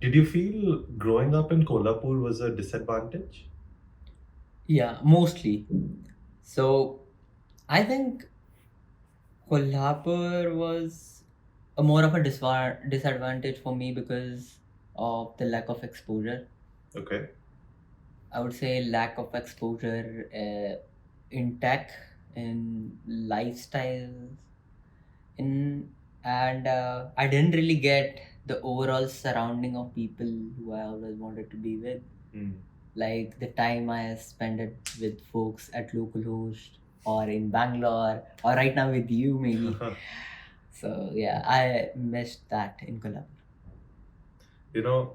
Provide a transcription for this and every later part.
Did you feel growing up in Kolhapur was a disadvantage? Yeah, mostly. So I think Kolhapur was a more of a disadvantage for me because of the lack of exposure. Okay. I would say lack of exposure in tech, in lifestyles, in and I didn't really get the overall surrounding of people who I always wanted to be with. Mm. Like the time I spent it with folks at localhost or in Bangalore or right now with you maybe. So yeah, I missed that in Colombo.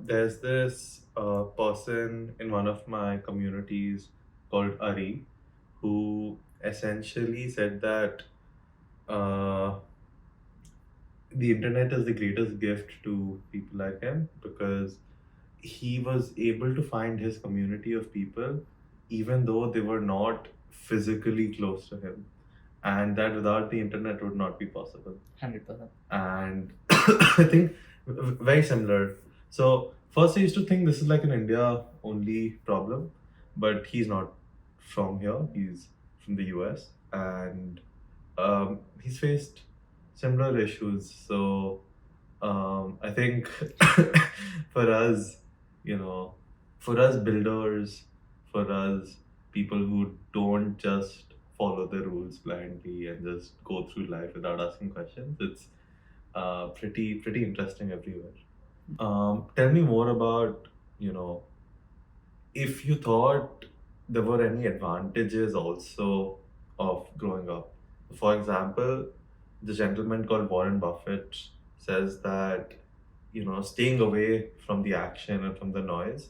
There's this person in one of my communities called Ari who essentially said that uh, the internet is the greatest gift to people like him because he was able to find his community of people even though they were not physically close to him, and that without the internet would not be possible. 100%. And I think very similar. So first I used to think this is like an India only problem, but he's not from here. He's from the US, and he's faced similar issues. So I think for us, you know, for us builders, for us people who don't just follow the rules blindly and just go through life without asking questions, it's pretty interesting everywhere. Tell me more about, you know, if you thought there were any advantages also of growing up. For example, the gentleman called Warren Buffett says that, staying away from the action and from the noise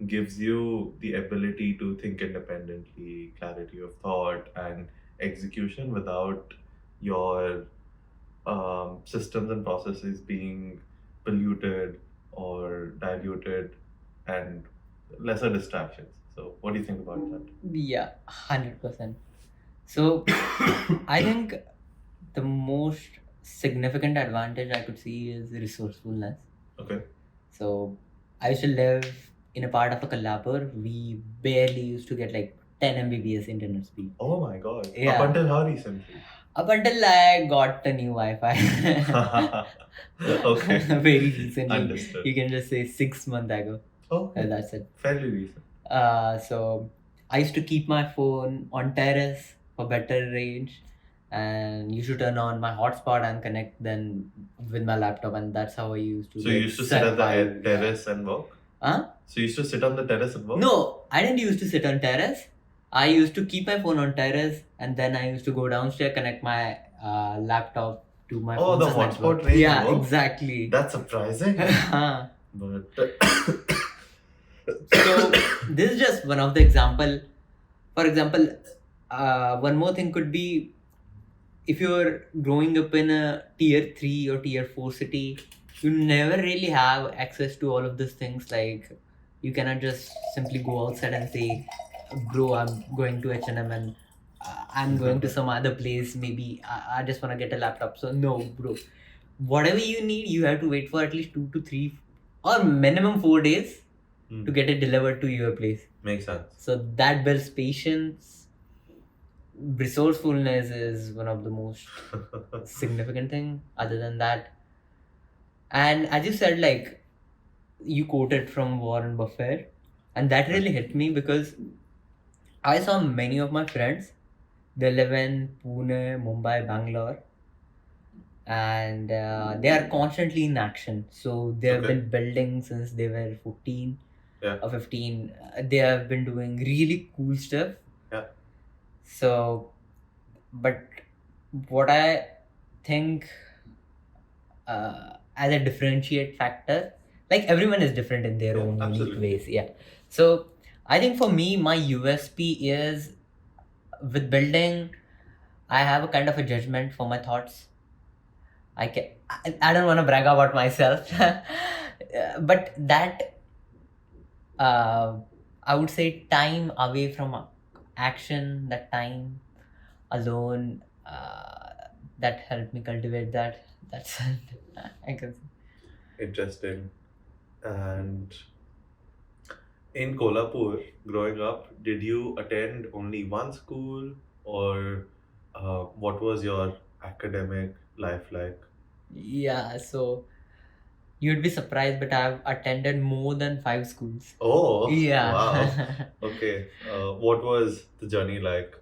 gives you the ability to think independently, clarity of thought, and execution without your systems and processes being polluted or diluted and lesser distractions. So, what do you think about that? Yeah, 100%. So I think the most significant advantage I could see is resourcefulness. Okay. So I used to live in a part of a Kolhapur. We barely used to get like 10 Mbps internet speed. Oh my God. Up Yeah. until how recently? Up until I got the new Wi-Fi. Okay. Very recently. Understood. You can just say 6 months ago. Okay. That's it. Fairly recent. So I used to keep my phone on terrace for better range, and used to turn on my hotspot and connect then with my laptop, and that's how I used to So you like used to sit at the survive. Yeah. terrace and work? Huh? So you used to sit on the terrace and work? No, I didn't used to sit on terrace. I used to keep my phone on terrace, and then I used to go downstairs, connect my laptop to my Oh, the phone's network. hotspot range Yeah, worked? exactly. That's surprising. But So this is just one of the example. For example, one more thing could be if you're growing up in a tier 3 or tier 4 city, you never really have access to all of these things. Like you cannot just simply go outside and say, bro, I'm going to H&M and I'm going to some other place. Maybe I just want to get a laptop. So no, bro, whatever you need, you have to wait for at least 2 to 3 or minimum 4 days to get it delivered to your place. Makes sense. So that builds patience. Resourcefulness is one of the most significant thing. Other than that, and as you said, like you quoted from Warren Buffett, and that really hit me because I saw many of my friends. They live in Pune, Mumbai, Bangalore, and they are constantly in action. So they have Okay. been building since they were 14 Yeah. or 15. They have been doing really cool stuff. Yeah. So, but what I think as a differentiate factor, like everyone is different in their Yeah, own unique absolutely. ways. Yeah. So I think for me, my USP is with building, I have a kind of a judgment for my thoughts. I don't want to brag about myself, but that uh, I would say time away from action, that time alone, that helped me cultivate that. That's I can say. Interesting. And in Kolhapur, growing up, did you attend only one school, or what was your academic life like? Yeah, so you'd be surprised, but I've attended more than 5 schools. Oh, wow. Yeah. Okay. What was the journey like?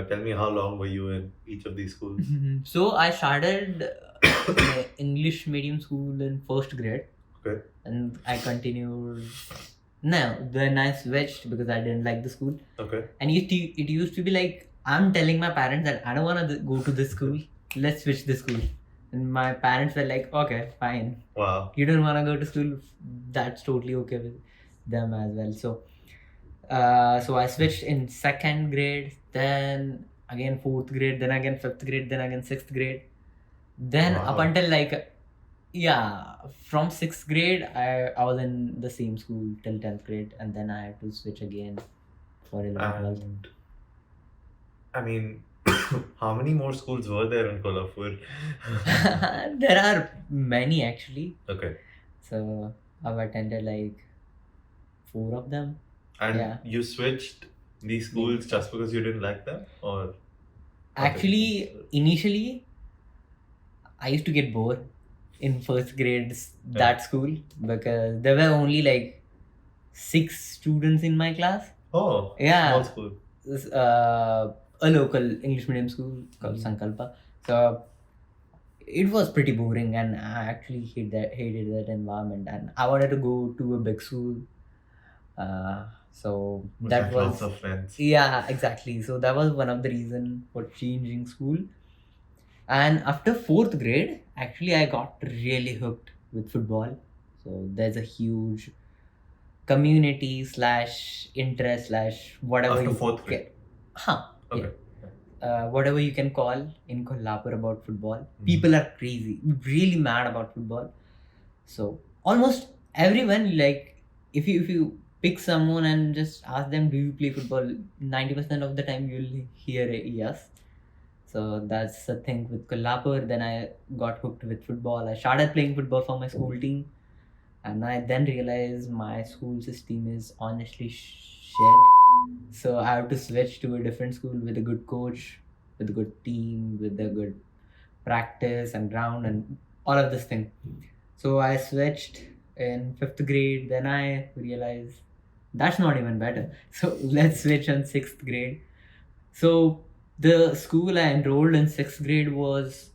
Tell me, how long were you in each of these schools? So I started in a English medium school in first grade, Okay. and I continued. No, then I switched because I didn't like the school. Okay. And it used to be like I'm telling my parents that I don't want to go to this school. Let's switch the school. And my parents were like, okay, fine. Wow. You don't want to go to school. That's totally okay with them as well. So, so I switched in second grade, then again fourth grade, then again fifth grade, then again sixth grade. Then up Wow. until like yeah, from sixth grade, I was in the same school till 10th grade, and then I had to switch again for 11th, 12th. And I mean, how many more schools were there in Kolhapur? There are many actually. Okay. So I've attended like 4 of them. And Yeah. you switched these schools just because you didn't like them, or? Actually, initially, I used to get bored in first grade that school because there were only like 6 students in my class. Oh, Yeah. small school. A local English medium school called Sankalpa. So it was pretty boring, and I actually hated that environment, and I wanted to go to a big school. So With that like was lots of friends. yeah, exactly. So that was one of the reason for changing school. And after fourth grade, actually, I got really hooked with football. So there's a huge community slash interest slash whatever After you fourth grade. Huh. Okay. Whatever you can call in Kolhapur about football. People are crazy, really mad about football. So almost everyone, like if you pick someone and just ask them, do you play football? 90% of the time you'll hear a yes. So that's the thing with Kolhapur. Then I got hooked with football. I started playing football for my school team, and I then realized my school system is honestly shit. So I have to switch to a different school with a good coach, with a good team, with a good practice and ground and all of this thing. So I switched in fifth grade. Then I realized that's not even better. So let's switch on sixth grade. So the school I enrolled in sixth grade was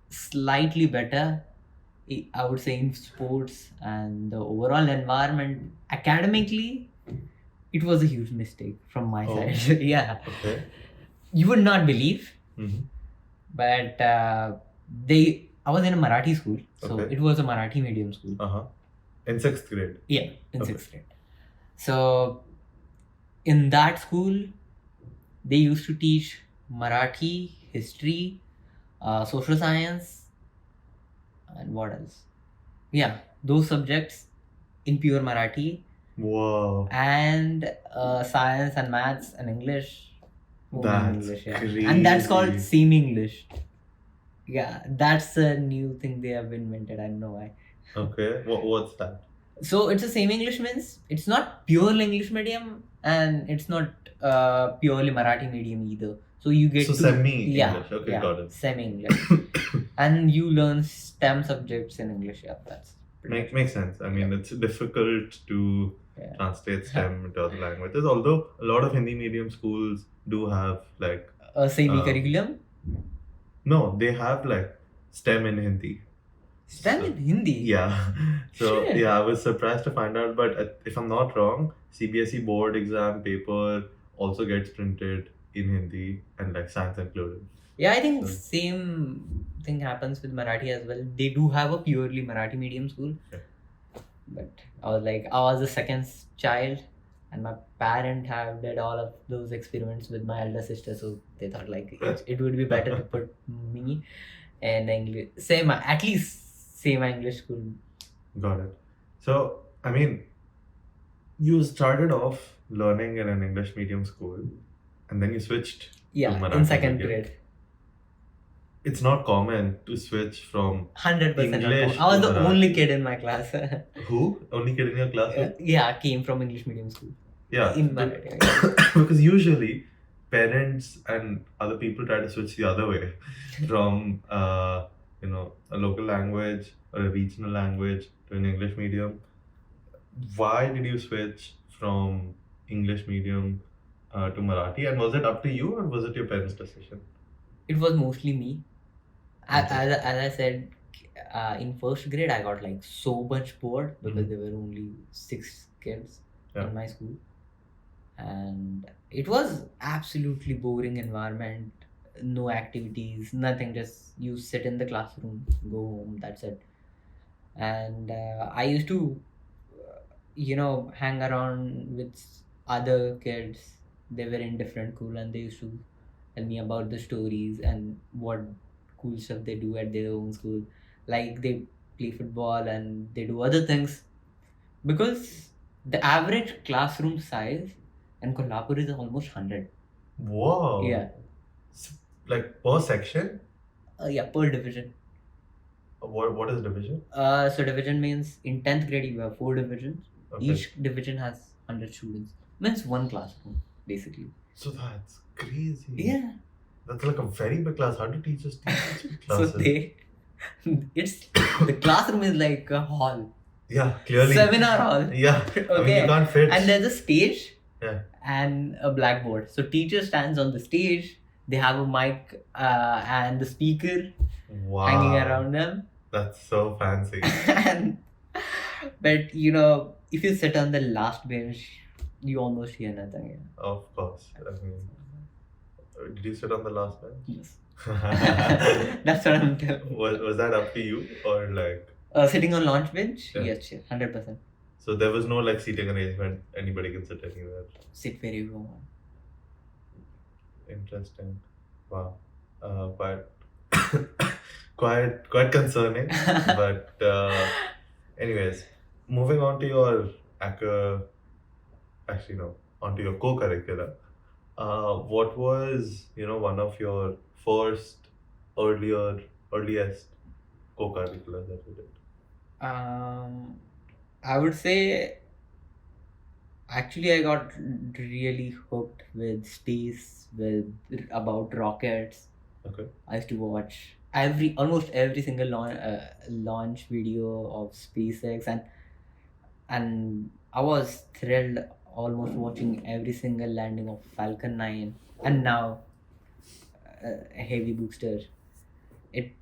slightly better, I would say, in sports and the overall environment. Academically, it was a huge mistake from my Oh. side. Yeah. Okay. You would not believe, Mhm. but I was in a Marathi school, so Okay. it was a Marathi medium school. Uh-huh. In sixth grade. Yeah, in Okay. sixth grade. So in that school, they used to teach Marathi, history, social science, and what else? Yeah, those subjects in pure Marathi, Wow. and science and maths and English. only That's English, yeah. crazy. And that's called semi-English. Yeah, that's a new thing they have invented. I don't know why. Okay. What's that? So it's a semi-English means it's not purely English medium, and it's not purely Marathi medium either. So you get So to semi-English. yeah, Okay, yeah, got it. semi-English, and you learn STEM subjects in English. Yeah, that's pretty much. Makes sense. I mean, it's difficult to Yeah. translate STEM into other languages, although a lot of Hindi medium schools do have like, A semi-curriculum. no, they have like STEM in Hindi. STEM So- in Hindi. Yeah. So Shit. yeah, I was surprised to find out, but if I'm not wrong, CBSE board exam paper also gets printed in Hindi and like science included. Yeah, I think So- same thing happens with Marathi as well. They do have a purely Marathi medium school. Yeah. But I was the second child, and my parent have did all of those experiments with my elder sister, so they thought like it would be better to put me in English, at least same English school. Got it. So, I mean, you started off learning in an English medium school and then you switched Yeah, Marathi in second medium. grade. it's not common to switch from 100% not English common. I was to the Marathi. only kid in my class. Who? Only kid in your class? Who? Yeah, I came from English medium school. Yeah. In Marathi. Yeah. Because usually parents and other people try to switch the other way from a local language or a regional language to an English medium. Why did you switch from English medium to Marathi? And was it up to you or was it your parents' decision? It was mostly me. Okay. As I said, in first grade, I got like so much bored because Mhm. there were only 6 kids Yeah. in my school, and it was absolutely boring environment. No activities, nothing. Just you sit in the classroom, go home. That's it. And I used to, hang around with other kids. They were in different school, and they used to tell me about the stories and what cool stuff they do at their own school. Like they play football and they do other things because the average classroom size in Kolhapur is almost 100. Wow. Yeah, Like per section? yeah, per division. What is division? So division means in 10th grade you have 4 divisions. Okay. Each division has 100 students. Means one classroom basically. So that's crazy. Yeah. That's like a very big class. How do teachers teach such big So classes? it's the classroom is like a hall. Yeah, clearly. Seminar hall. Yeah. I mean, Okay. you can't fit. And there's a stage. Yeah. And a blackboard. So teacher stands on the stage. They have a mic and the speaker Wow. hanging around them. That's so fancy. And but if you sit on the last bench, you almost hear nothing. Yeah. Of course. I mean, did you sit on the last bench? Yes. That's what I'm telling. Was that up to you or like? Sitting on launch bench? Yeah. Yes, 100%. So there was no like seating arrangement. Anybody can sit anywhere. Sit where you want. Interesting. Wow. But quite concerning. But anyways, moving on to your actually no, onto your co-curricular. What was one of your earliest co-curriculars that you did? I would say actually I got really hooked with space, with about rockets. Okay. I used to watch almost every single launch video of SpaceX, and I was thrilled almost watching every single landing of Falcon 9 and now a heavy booster. It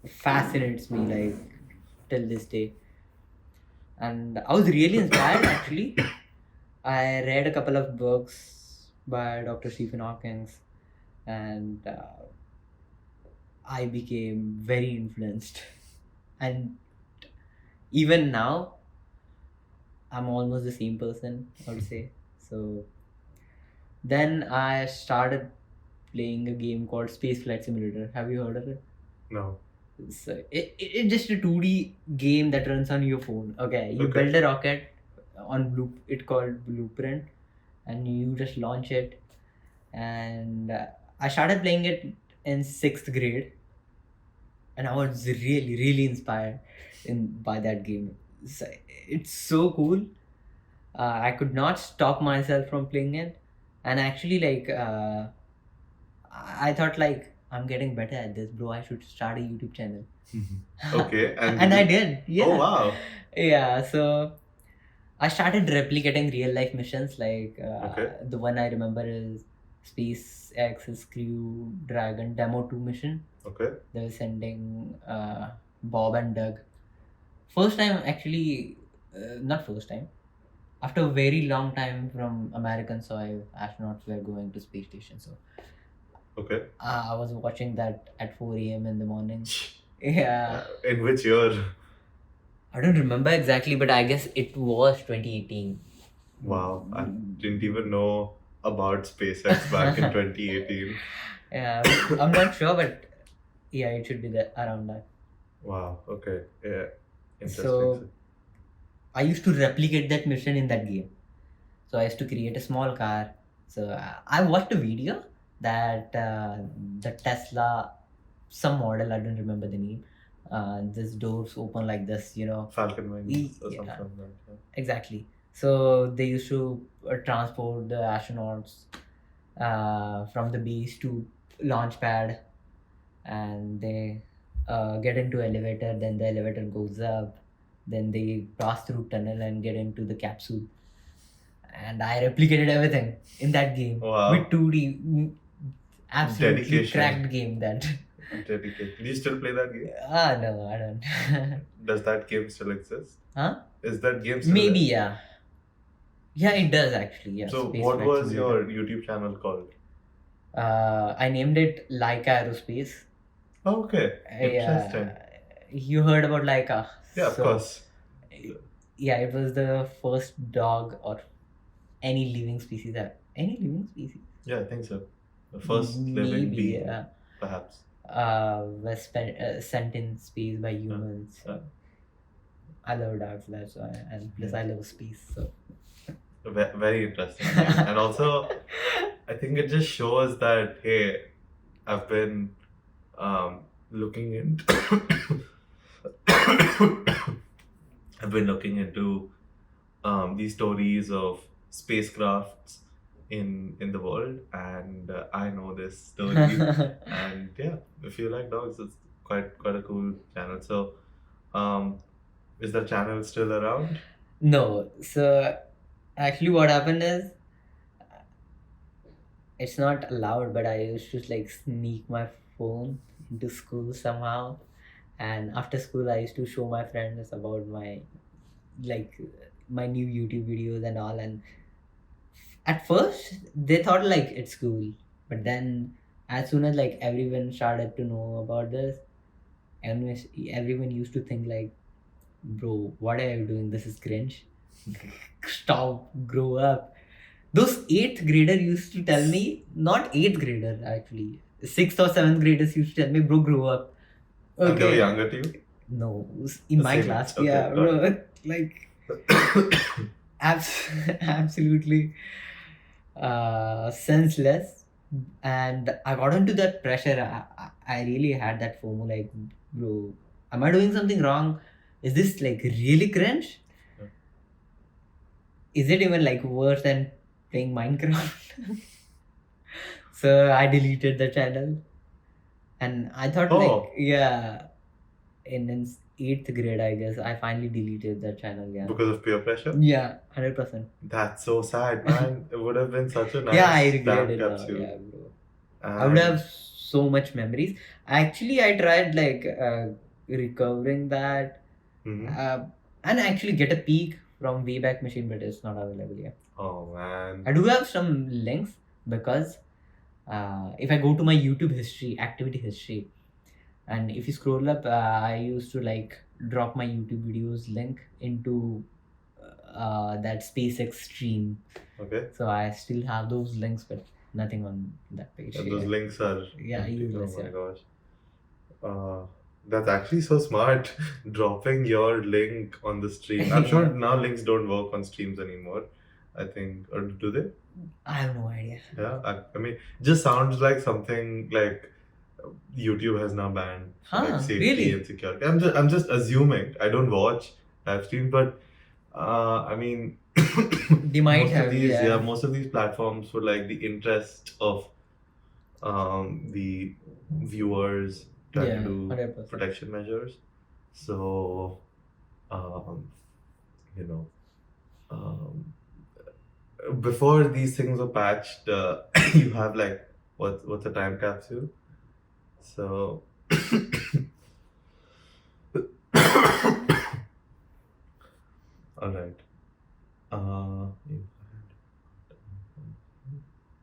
fascinates me like till this day, and I was really inspired actually. I read a couple of books by Dr. Stephen Hawking, and I became very influenced. And even now, I'm almost the same person, I would say. So then I started playing a game called Space Flight Simulator. Have you heard of it? No. So it's just a 2D game that runs on your phone. Okay, you Okay. build a rocket on it called Blueprint, and you just launch it. And I started playing it in 6th grade, and I was really inspired by that game. It's so cool. I could not stop myself from playing it, and actually, like, I thought like I'm getting better at this, bro. I should start a YouTube channel. Okay. And I did. Yeah. Oh wow. Yeah. So I started replicating real life missions. Like Okay. the one I remember is SpaceX's Crew Dragon Demo 2 mission. Okay. They were sending Bob and Doug. First time, actually, not first time. After a very long time from American soil, astronauts were going to space station. So Okay. I was watching that at 4 a.m. in the morning. Yeah. In which year? I don't remember exactly, but I guess it was 2018. Wow. I didn't even know about SpaceX back in 2018. Yeah, I'm not sure, but yeah, it should be around that. Wow. Okay. Yeah. Interesting. So I used to replicate that mission in that game. So I used to create a small car. So I watched a video that the Tesla some model, I don't remember the name. This doors open like this, Falcon wings or Yeah, something like that. Yeah. exactly. So they used to transport the astronauts from the base to launch pad, and they get into elevator. Then the elevator goes up. Then they pass through tunnel and get into the capsule. And I replicated everything in that game Wow. with 2D. Absolutely Dedication. cracked game that. Dedication. Do you still play that game? No, I don't. Does that game still exist? Huh? Is that game still Maybe, there? yeah. Yeah, it does actually. Yeah. So Space what Flight was Simulator. your YouTube channel called? I named it Laika Aerospace. Oh, okay. Interesting. You heard about Laika? Yeah, of course. Yeah, it was the first dog or any living species. Any living species? Yeah, I think so. The first living Maybe, being, yeah. perhaps. Was sent in space by humans. Yeah. I love dogs, that's why, and plus I love space. So Very interesting. And also, I think it just shows that, hey, I've been looking into I've been looking into these stories of spacecrafts in the world, and I know this story. And yeah, if you like dogs, it's quite a cool channel. So, is the channel still around? No, so actually, what happened is it's not allowed, but I used to like sneak my phone into school somehow, and after school, I used to show my friends about like my new YouTube videos and all. And at first, they thought like it's cool, but then as soon as like everyone started to know about this, everyone used to think like, bro, what are you doing? This is cringe. Stop, grow up. Those eighth grader used to tell me, not eighth grader actually, sixth or seventh graders used to tell me, bro, grow up. And they were younger to you? No, in The my same class, age. Okay, yeah, got bro, like absolutely senseless. And I got into that pressure. I really had that FOMO, like, bro, am I doing something wrong? Is this like really cringe? Yeah. Is it even like worse than playing Minecraft? So I deleted the channel, and I thought like, Oh, yeah, in eighth grade, I guess I finally deleted the channel. Yeah, because of peer pressure? yeah, 100%. That's so sad, man. It would have been such a nice Yeah, I time regret it now. capsule. Yeah, bro. I would have so much memories. Actually, I tried like recovering that Mhm. and actually get a peek from Wayback Machine, but it's not available yet. Oh man. I do have some links because if I go to my YouTube history, activity history, and if you scroll up, I used to like drop my YouTube videos link into that SpaceX stream. Okay. So I still have those links, but nothing on that page. And those links are Yeah, empty. useless, Oh my yeah. gosh. That's actually so smart. Dropping your link on the stream. I'm sure now links don't work on streams anymore. I think, or do they? I have no idea. Yeah. I mean, just sounds like something like YouTube has now banned for like safety really? and security. I'm just assuming. I don't watch live streams, but I mean, They might most have, of these, yeah. most of these platforms for like the interest of the viewers try Yeah, to do 100%. protection measures. So, um, you know, um, before these things were patched, you have like what's a time capsule? So, all right.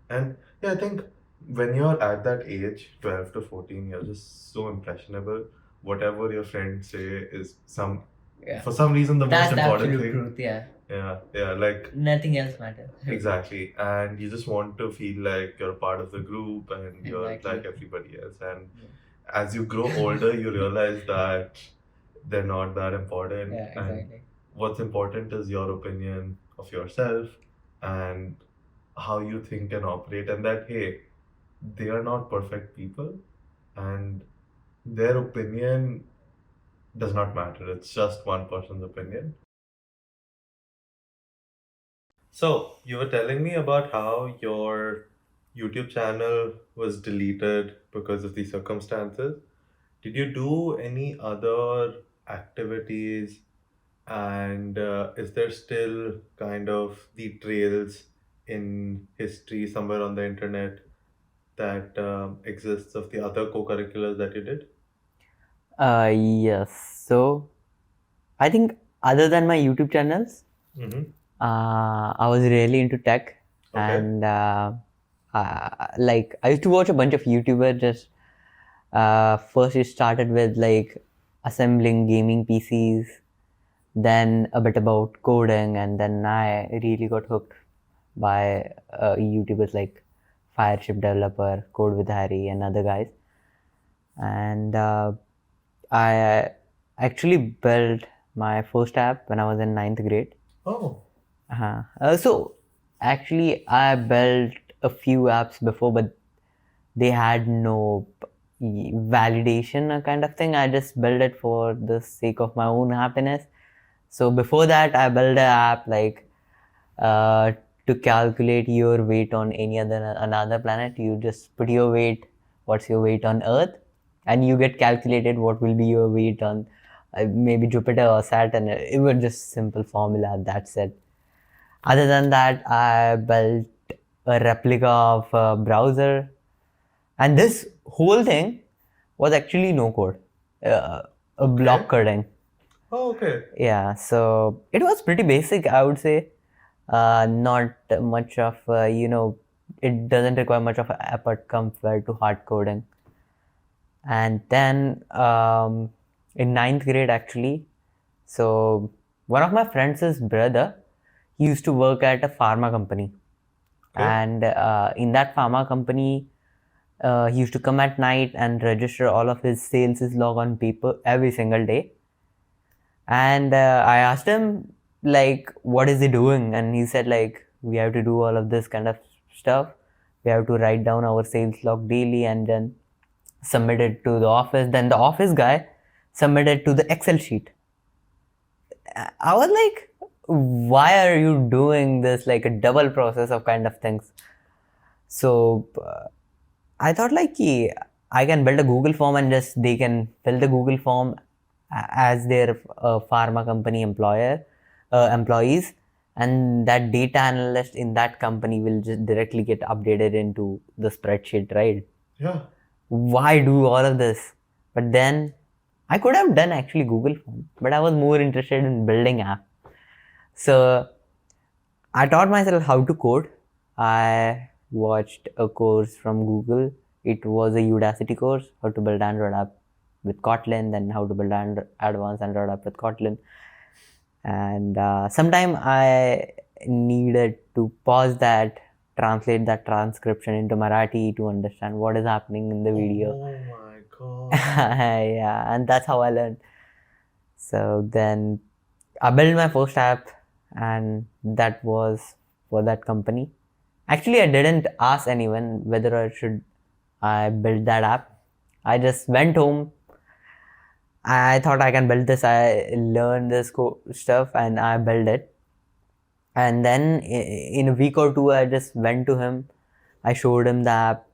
And yeah, I think when you're at that age, 12 to 14, you're just so impressionable. Whatever your friends say is Yeah. for some reason, the That's most the important absolute thing. truth, yeah. Yeah, like Nothing else matters. exactly. And you just want to feel like you're part of the group and you're Exactly. like everybody else. And as you grow older, you realize that they're not that important. Yeah, And exactly. what's important is your opinion of yourself and how you think and operate, and that hey, they are not perfect people, and their opinion does not matter. It's just one person's opinion. So, you were telling me about how your YouTube channel was deleted because of these circumstances. Did you do any other activities? And is there still kind of the trails in history somewhere on the internet that exists of the other co-curriculars that you did? Yes. So I think other than my YouTube channels, Mm-hmm. I was really into tech, Okay. and like I used to watch a bunch of YouTubers. Just first, it started with like assembling gaming PCs, then a bit about coding, and then I really got hooked by YouTubers like Fireship Developer, Code with Harry, and other guys. And I actually built my first app when I was in ninth grade. Oh, So actually, I built a few apps before, but they had no validation kind of thing. I just built it for the sake of my own happiness. So before that, I built an app like uh, to calculate your weight on any other another planet. You just put your weight, what's your weight on Earth, and you get calculated what will be your weight on maybe Jupiter or Saturn. It was just simple formula. That's it. Other than that, I built a replica of a browser, and this whole thing was actually no code, uh, a block okay. coding. Oh, okay. Yeah, so it was pretty basic, I would say. Not much of it doesn't require much of effort compared to hard coding. And then in ninth grade, actually, so one of my friends' brother, he used to work at a pharma company, Okay. and in that pharma company, he used to come at night and register all of his sales log on paper every single day. And I asked him like, what is he doing? And he said like, we have to do all of this kind of stuff. We have to write down our sales log daily and then submit it to the office. Then the office guy submitted to the Excel sheet. I was like, why are you doing this, like a double process of kind of things? So I thought like I can build a Google form and just they can fill the Google form as their pharma company employees, and that data analyst in that company will just directly get updated into the spreadsheet, right? Yeah. Why do all of this? But then I could have done actually Google form, but I was more interested in building app. So I taught myself how to code. I watched a course from Google. It was a Udacity course, how to build Android app with Kotlin, then how to build advanced Android app with Kotlin. And sometime I needed to pause that, translate that transcription into Marathi to understand what is happening in the video. Oh my God. Yeah, and that's how I learned. So then I built my first app, and that was for that company. Actually, I didn't ask anyone whether I build that app. I just went home. I thought I can build this. I learned this stuff and I built it. And then in a week or two, I just went to him. I showed him the app.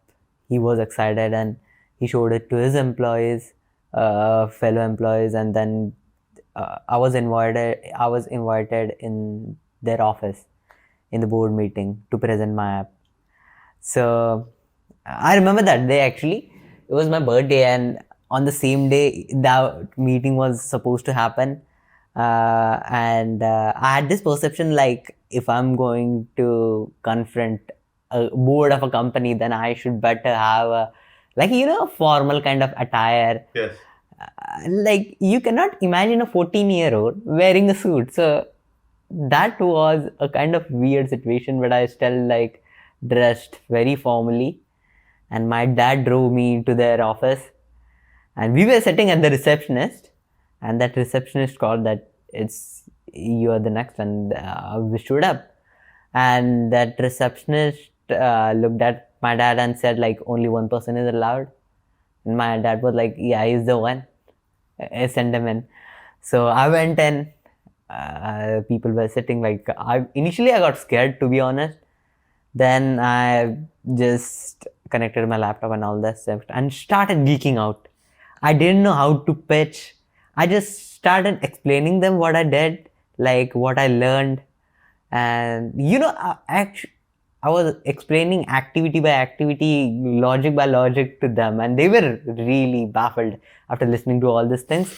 He was excited and he showed it to his employees, fellow employees, and then I was invited. I was invited in their office in the board meeting to present my app. So I remember that day actually. It was my birthday, and on the same day that meeting was supposed to happen. And I had this perception like if I'm going to confront a board of a company, then I should better have a like formal kind of attire. Yes. Like you cannot imagine a 14-year-old wearing a suit. So that was a kind of weird situation, but I still like dressed very formally, and my dad drove me to their office, and we were sitting at the receptionist, and that receptionist called that it's you are the next, and we stood up, and that receptionist looked at my dad and said like only one person is allowed. And my dad was like, yeah, he's the one. Send him in. So I went in. People were sitting like initially I got scared, to be honest. Then I just connected my laptop and all that stuff and started geeking out. I didn't know how to pitch. I just started explaining them what I did, like what I learned, and I was explaining activity by activity, logic by logic to them, and they were really baffled after listening to all these things.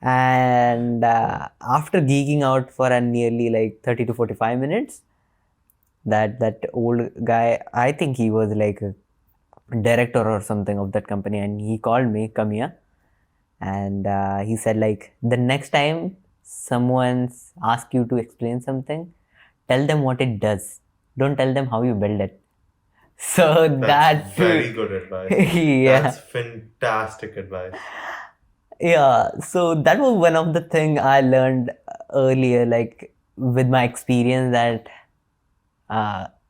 And after geeking out for a nearly like 30 to 45 minutes, that old guy, I think he was like a director or something of that company, and he called me, come here, and he said like, the next time someone's ask you to explain something, tell them what it does, don't tell them how you build it. So That's that very good advice. yeah, That's fantastic advice. yeah, so that was one of the thing I learned earlier, like with my experience, that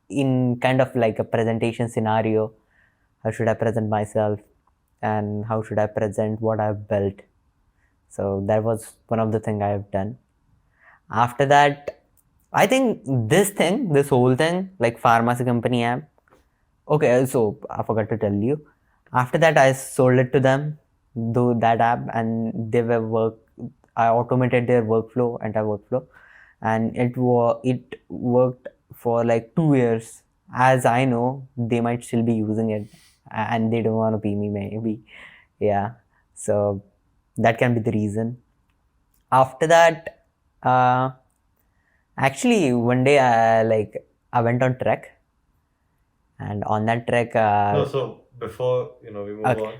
in kind of like a presentation scenario, how should I present myself and how should I present what I've built. So that was one of the thing I've done. After that, I think this whole thing, like pharmacy company app. Okay, so I forgot to tell you. After that, I sold it to them, do that app, and they were work. I automated their workflow, entire workflow, and it worked for like 2 years. As I know, they might still be using it, and they don't want to pay me maybe. Yeah, so that can be the reason. After that, uh, actually, one day I went on trek, and on that trek, No, so before we move okay. on,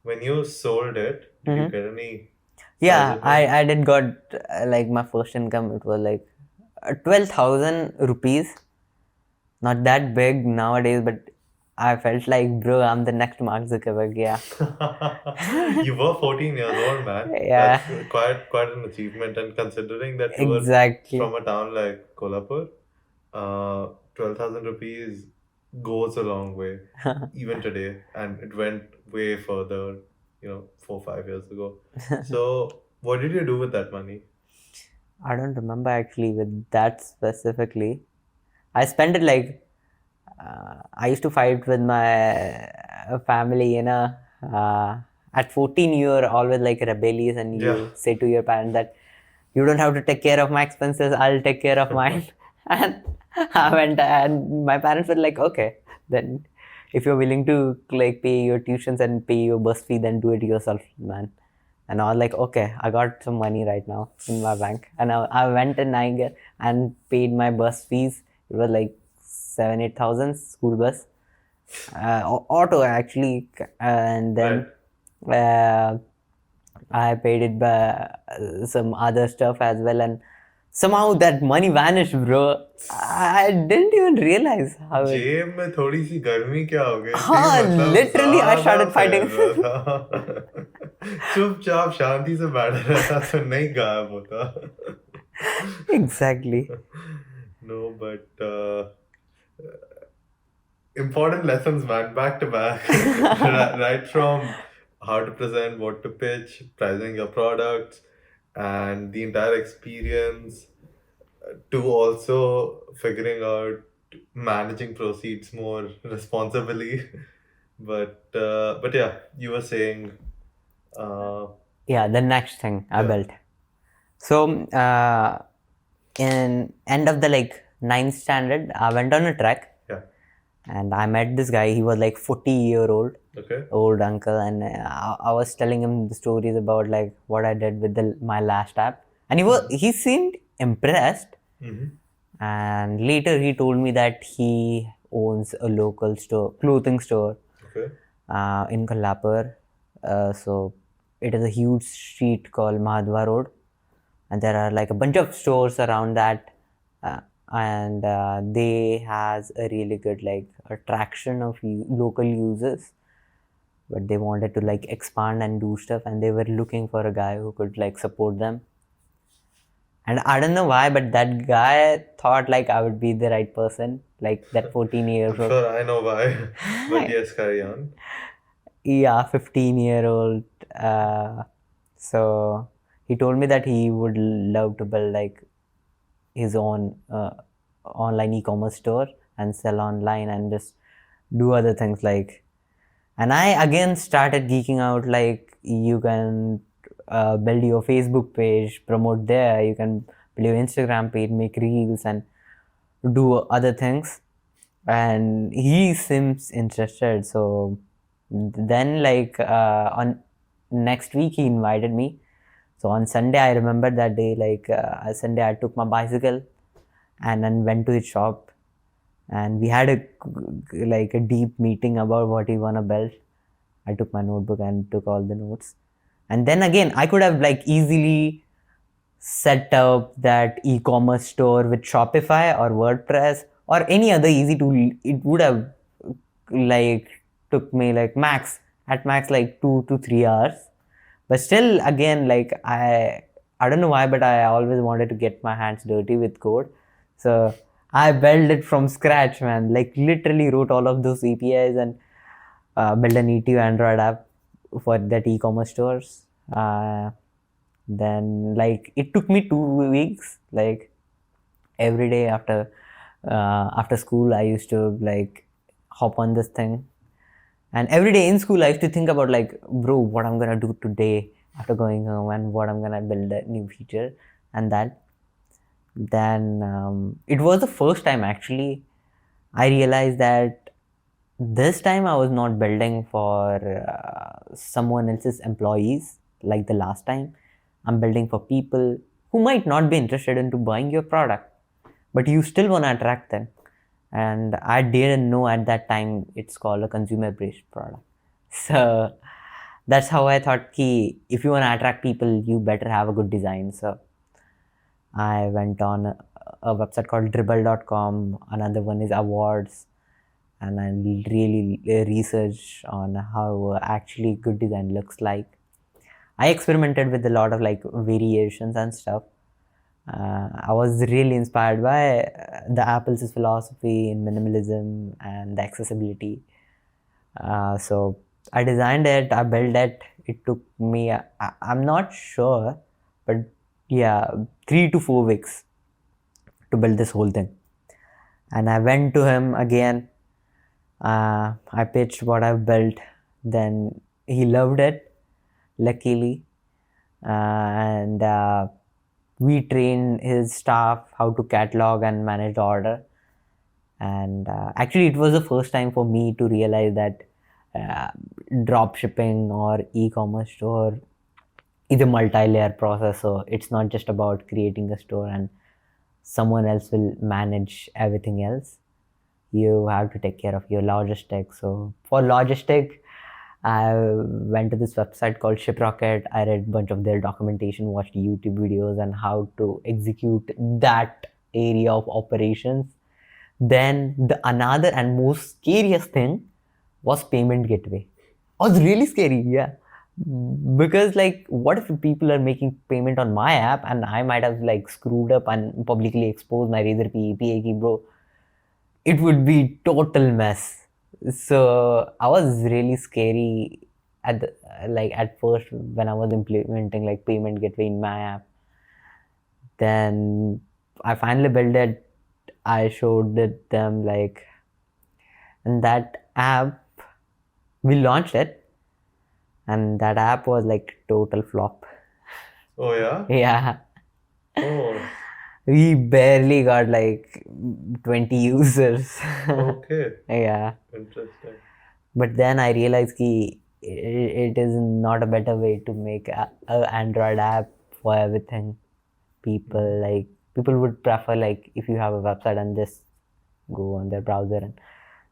when you sold it, did you Mhm. get any Yeah, sizable money? I did got like my first income. It was like 12,000 rupees. Not that big nowadays, but I felt like, bro, I'm the next Mark Zuckerberg. Yeah. You were 14 years old, man. Yeah, That's quite an achievement, and considering that you were exactly. from a town like Kolhapur, 12,000 rupees goes a long way, even today, and it went way further, 4 5 years ago. So, what did you do with that money? I don't remember actually with that specifically. I spent it like I used to fight with my family, at 14 you're always like rebellious and Yeah. you say to your parents that you don't have to take care of my expenses, I'll take care of mine. And I went, and my parents were like, okay, then if you're willing to like pay your tuitions and pay your bus fee, then do it yourself, man. And I was like, okay, I got some money right now in my bank. And I went and and paid my bus fees. It was like 7 8 thousand school bus, auto actually, and Right. then uh, I paid it by some other stuff as well, and somehow that money vanished, bro. I didn't even realize how it. जेब में थोड़ी सी गर्मी क्या हो गई थी, हाँ, मतलब literally, I ज्यादा started फैल fighting. रहा था. चुपचाप शांति से बैठा रहता तो नहीं गायब होता. Exactly. No, but important lessons, man, back to back. Right from how to present, what to pitch, pricing your products, and the entire experience, to also figuring out managing proceeds more responsibly. But yeah, you were saying, uh, Yeah, the next thing I yeah, built. So, in end of the like ninth standard, I went on a trek, yeah, and I met this guy. He was like 40-year-old okay, old uncle, and I was telling him the stories about like what I did with my last app, and he seemed impressed. mm-hmm. And later he told me that he owns a local clothing store, Okay, in Kolhapur. So it is a huge street called Madhva Road, and there are like a bunch of stores around that, uh, and they has a really good like attraction of local users. But they wanted to like expand and do stuff, and they were looking for a guy who could like support them. And I don't know why, but that guy thought like I would be the right person, like that 14 years I'm old. sure I know why, but yes, carry on. yeah, 15-year-old. So he told me that he would love to build like his own online e-commerce store and sell online and just do other things like. And I again started geeking out, like you can build your Facebook page, promote there, you can build your Instagram page, make reels and do other things. And he seems interested, so then like on next week he invited me. So on Sunday, I remember that day, like Sunday I took my bicycle and then went to his shop, and we had a deep meeting about what he wanna build. I took my notebook and took all the notes. And then again, I could have like easily set up that e-commerce store with Shopify or WordPress or any other easy tool. It would have like took me like max like 2 to 3 hours. But still, again, like I don't know why, but I always wanted to get my hands dirty with code. So I built it from scratch, man. Like literally wrote all of those APIs and built a native Android app for that e-commerce stores. Then like it took me 2 weeks. Like every day after school, I used to like hop on this thing, and every day in school, I used to think about like, bro, what I'm gonna do today after going home and what I'm gonna build a new feature and that. Then it was the first time actually I realized that this time I was not building for someone else's employees like the last time. I'm building for people who might not be interested into buying your product, but you still want to attract them. And I didn't know at that time it's called a consumer based product. So that's how I thought ki if you want to attract people, you better have a good design. So I went on a website called dribble.com. Another one is awards, and I really research on how actually good design looks like. I experimented with a lot of like variations and stuff. I was really inspired by the Apple's philosophy in minimalism and the accessibility. So I designed it, I built it. It took me, I'm not sure, but yeah, 3 to 4 weeks to build this whole thing. And I went to him again. I pitched what I've built. Then he loved it, luckily. And we trained his staff how to catalog and manage the order. And actually, it was the first time for me to realize that drop shipping or e-commerce store is a multi-layer process. So it's not just about creating a store and someone else will manage everything else. You have to take care of your logistics. So for logistic, I went to this website called Shiprocket. I read a bunch of their documentation, watched YouTube videos on how to execute that area of operations. Then the another and most scariest thing was payment gateway. It was really scary, yeah. Because like what if people are making payment on my app and I might have like screwed up and publicly exposed my Razorpay API key, bro? It would be total mess. So I was really scary at the, like at first when I was implementing like payment gateway in my app. Then I finally built it. I showed it them like, and that app we launched it, and that app was like total flop. Oh yeah. Yeah, Oh, we barely got like 20 users. okay. Yeah. Interesting. But then I realized ki it is not a better way to make a Android app for everything. People would prefer like if you have a website and just go on their browser. And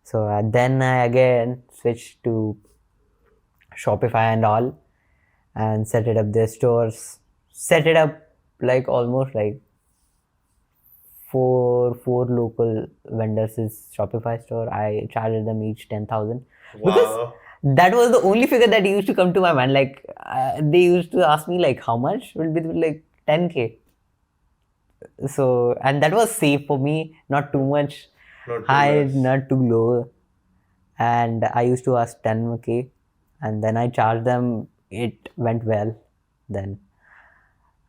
so then I again switched to Shopify and all, and set it up their stores. Set it up like almost like four local vendors is Shopify store. I charged them each 10,000 because Wow. that was the only figure that used to come to my mind. Like they used to ask me like how much will be like 10K. So and that was safe for me, not too much Not too high, less. not too low. And I used to ask 10K, and then I charged them. It went well. Then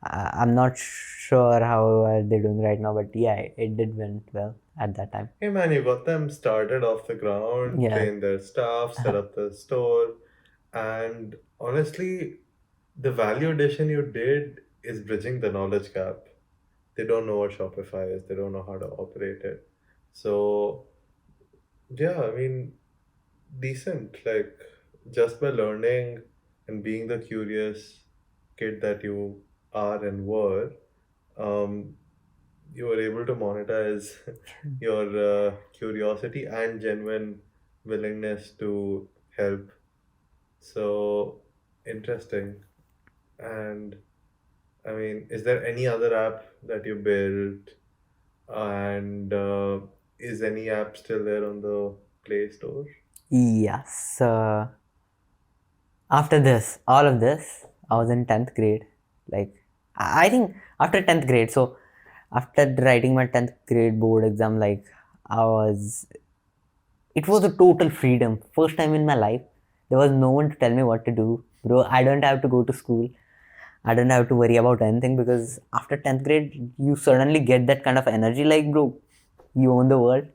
I'm not sure how are they doing right now, but yeah, it did went well at that time. Hey man, you got them started off the ground, Yeah. trained their staff, set up the store, and honestly, the value addition you did is bridging the knowledge gap. They don't know what Shopify is, they don't know how to operate it. So, yeah, I mean, decent. Like, just by learning and being the curious kid that you are and were, um, you were able to monetize your curiosity and genuine willingness to help. So interesting. And I mean, is there any other app that you built? And is any app still there on the Play Store? Yes. After this, all of this, I was in 10th grade. Like, I think after 10th grade, so after writing my 10th grade board exam, like, it was a total freedom. First time in my life, there was no one to tell me what to do. Bro, I don't have to go to school. I don't have to worry about anything because after 10th grade, you suddenly get that kind of energy like, bro, you own the world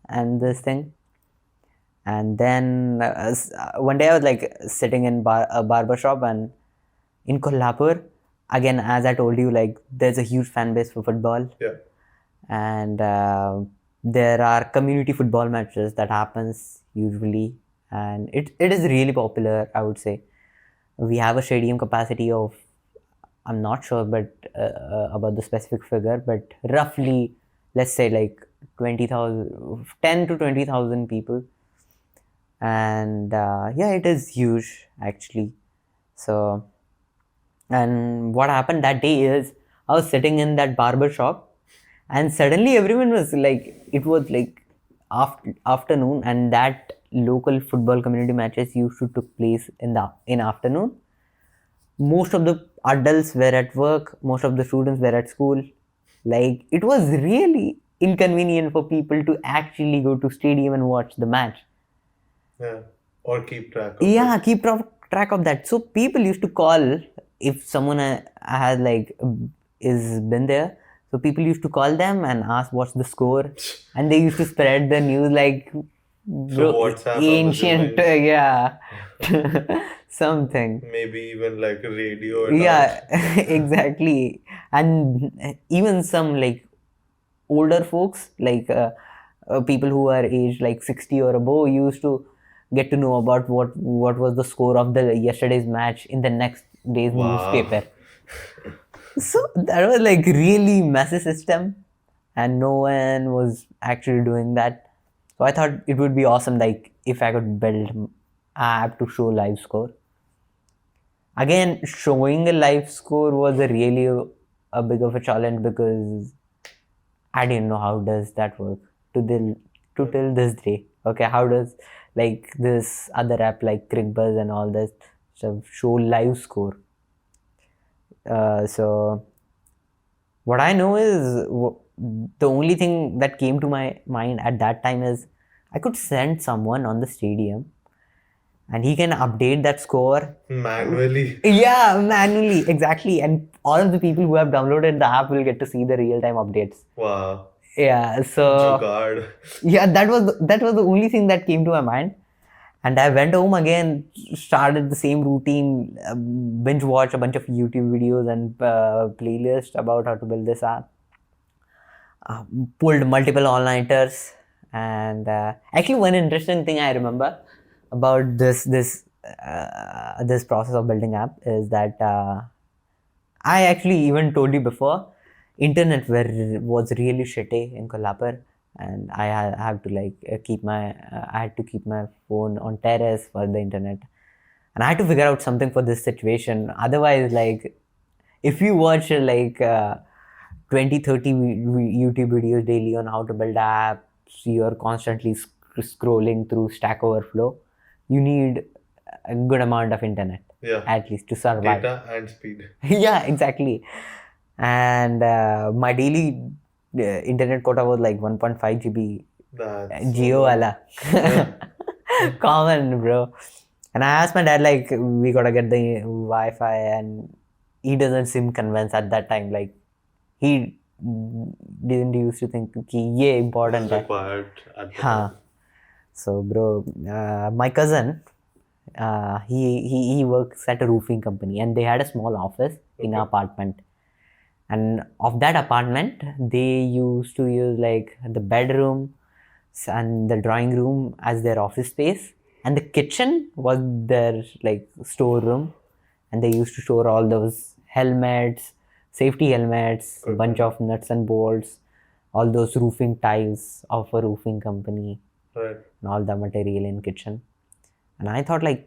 and this thing. And then one day I was like sitting in a barber shop and in Kolhapur, again, as I told you, like there's a huge fan base for football. Yeah. And there are community football matches that happens usually. And it is really popular, I would say. We have a stadium capacity of, I'm not sure but about the specific figure, but roughly, let's say like 20,000, 10 to 20,000 people. And yeah, it is huge actually. So, and what happened that day is I was sitting in that barber shop and suddenly everyone was like, it was like afternoon, and that local football community matches used to took place in afternoon. Most of the adults were at work, most of the students were at school. Like it was really inconvenient for people to actually go to stadium and watch the match. Yeah. Or keep track of Yeah, it. keep track of that. So people used to call if someone had like is been there. So people used to call them and ask what's the score, and they used to spread the news like Through WhatsApp, I'm ancient, assuming. yeah, something. Maybe even like radio it Yeah, out. exactly. And even some like older folks, like people who are aged like 60 or above, used to get to know about what was the score of the yesterday's match in the next day's Wow. newspaper. So that was like really messy system, and no one was actually doing that. So I thought it would be awesome, like if I could build an app to show live score. Again, showing a live score was a big of a challenge because I didn't know how does that work to till this day. Okay, how does like this other app like CrickBuzz and all this stuff show live score? So what I know is the only thing that came to my mind at that time is I could send someone on the stadium and he can update that score Manually. Yeah, manually, exactly. And all of the people who have downloaded the app will get to see the real-time updates. Wow. Yeah, so Jugaad. yeah, that was the only thing that came to my mind. And I went home again, started the same routine, binge watch a bunch of YouTube videos and playlist about how to build this app. Pulled multiple all-nighters, and actually one interesting thing I remember about this process of building app is that I actually even told you before, internet was really shitty in Kolhapur, and have to like I had to keep my phone on terrace for the internet, and I had to figure out something for this situation. Otherwise, like if you watch like 20 30 YouTube videos daily on how to build apps, you're constantly scrolling through Stack Overflow, you need a good amount of internet, Yeah. at least to survive. Data and speed. Yeah, exactly. And my daily internet quota was like 1.5 GB That's Geo so wala. Yeah. Common, bro. And I asked my dad, like, we gotta get the Wi-Fi, and he doesn't seem convinced at that time. Like, he didn't used to think कि ये It important was है. required at the हाँ. time. So, bro, my cousin, he works at a roofing company, and they had a small office in an Okay. apartment. And of that apartment, they used to use like the bedroom and the drawing room as their office space, and the kitchen was their like storeroom, and they used to store all those helmets, safety helmets, a bunch of nuts and bolts, all those roofing tiles of a roofing company, Right. and all the material in kitchen. And I thought like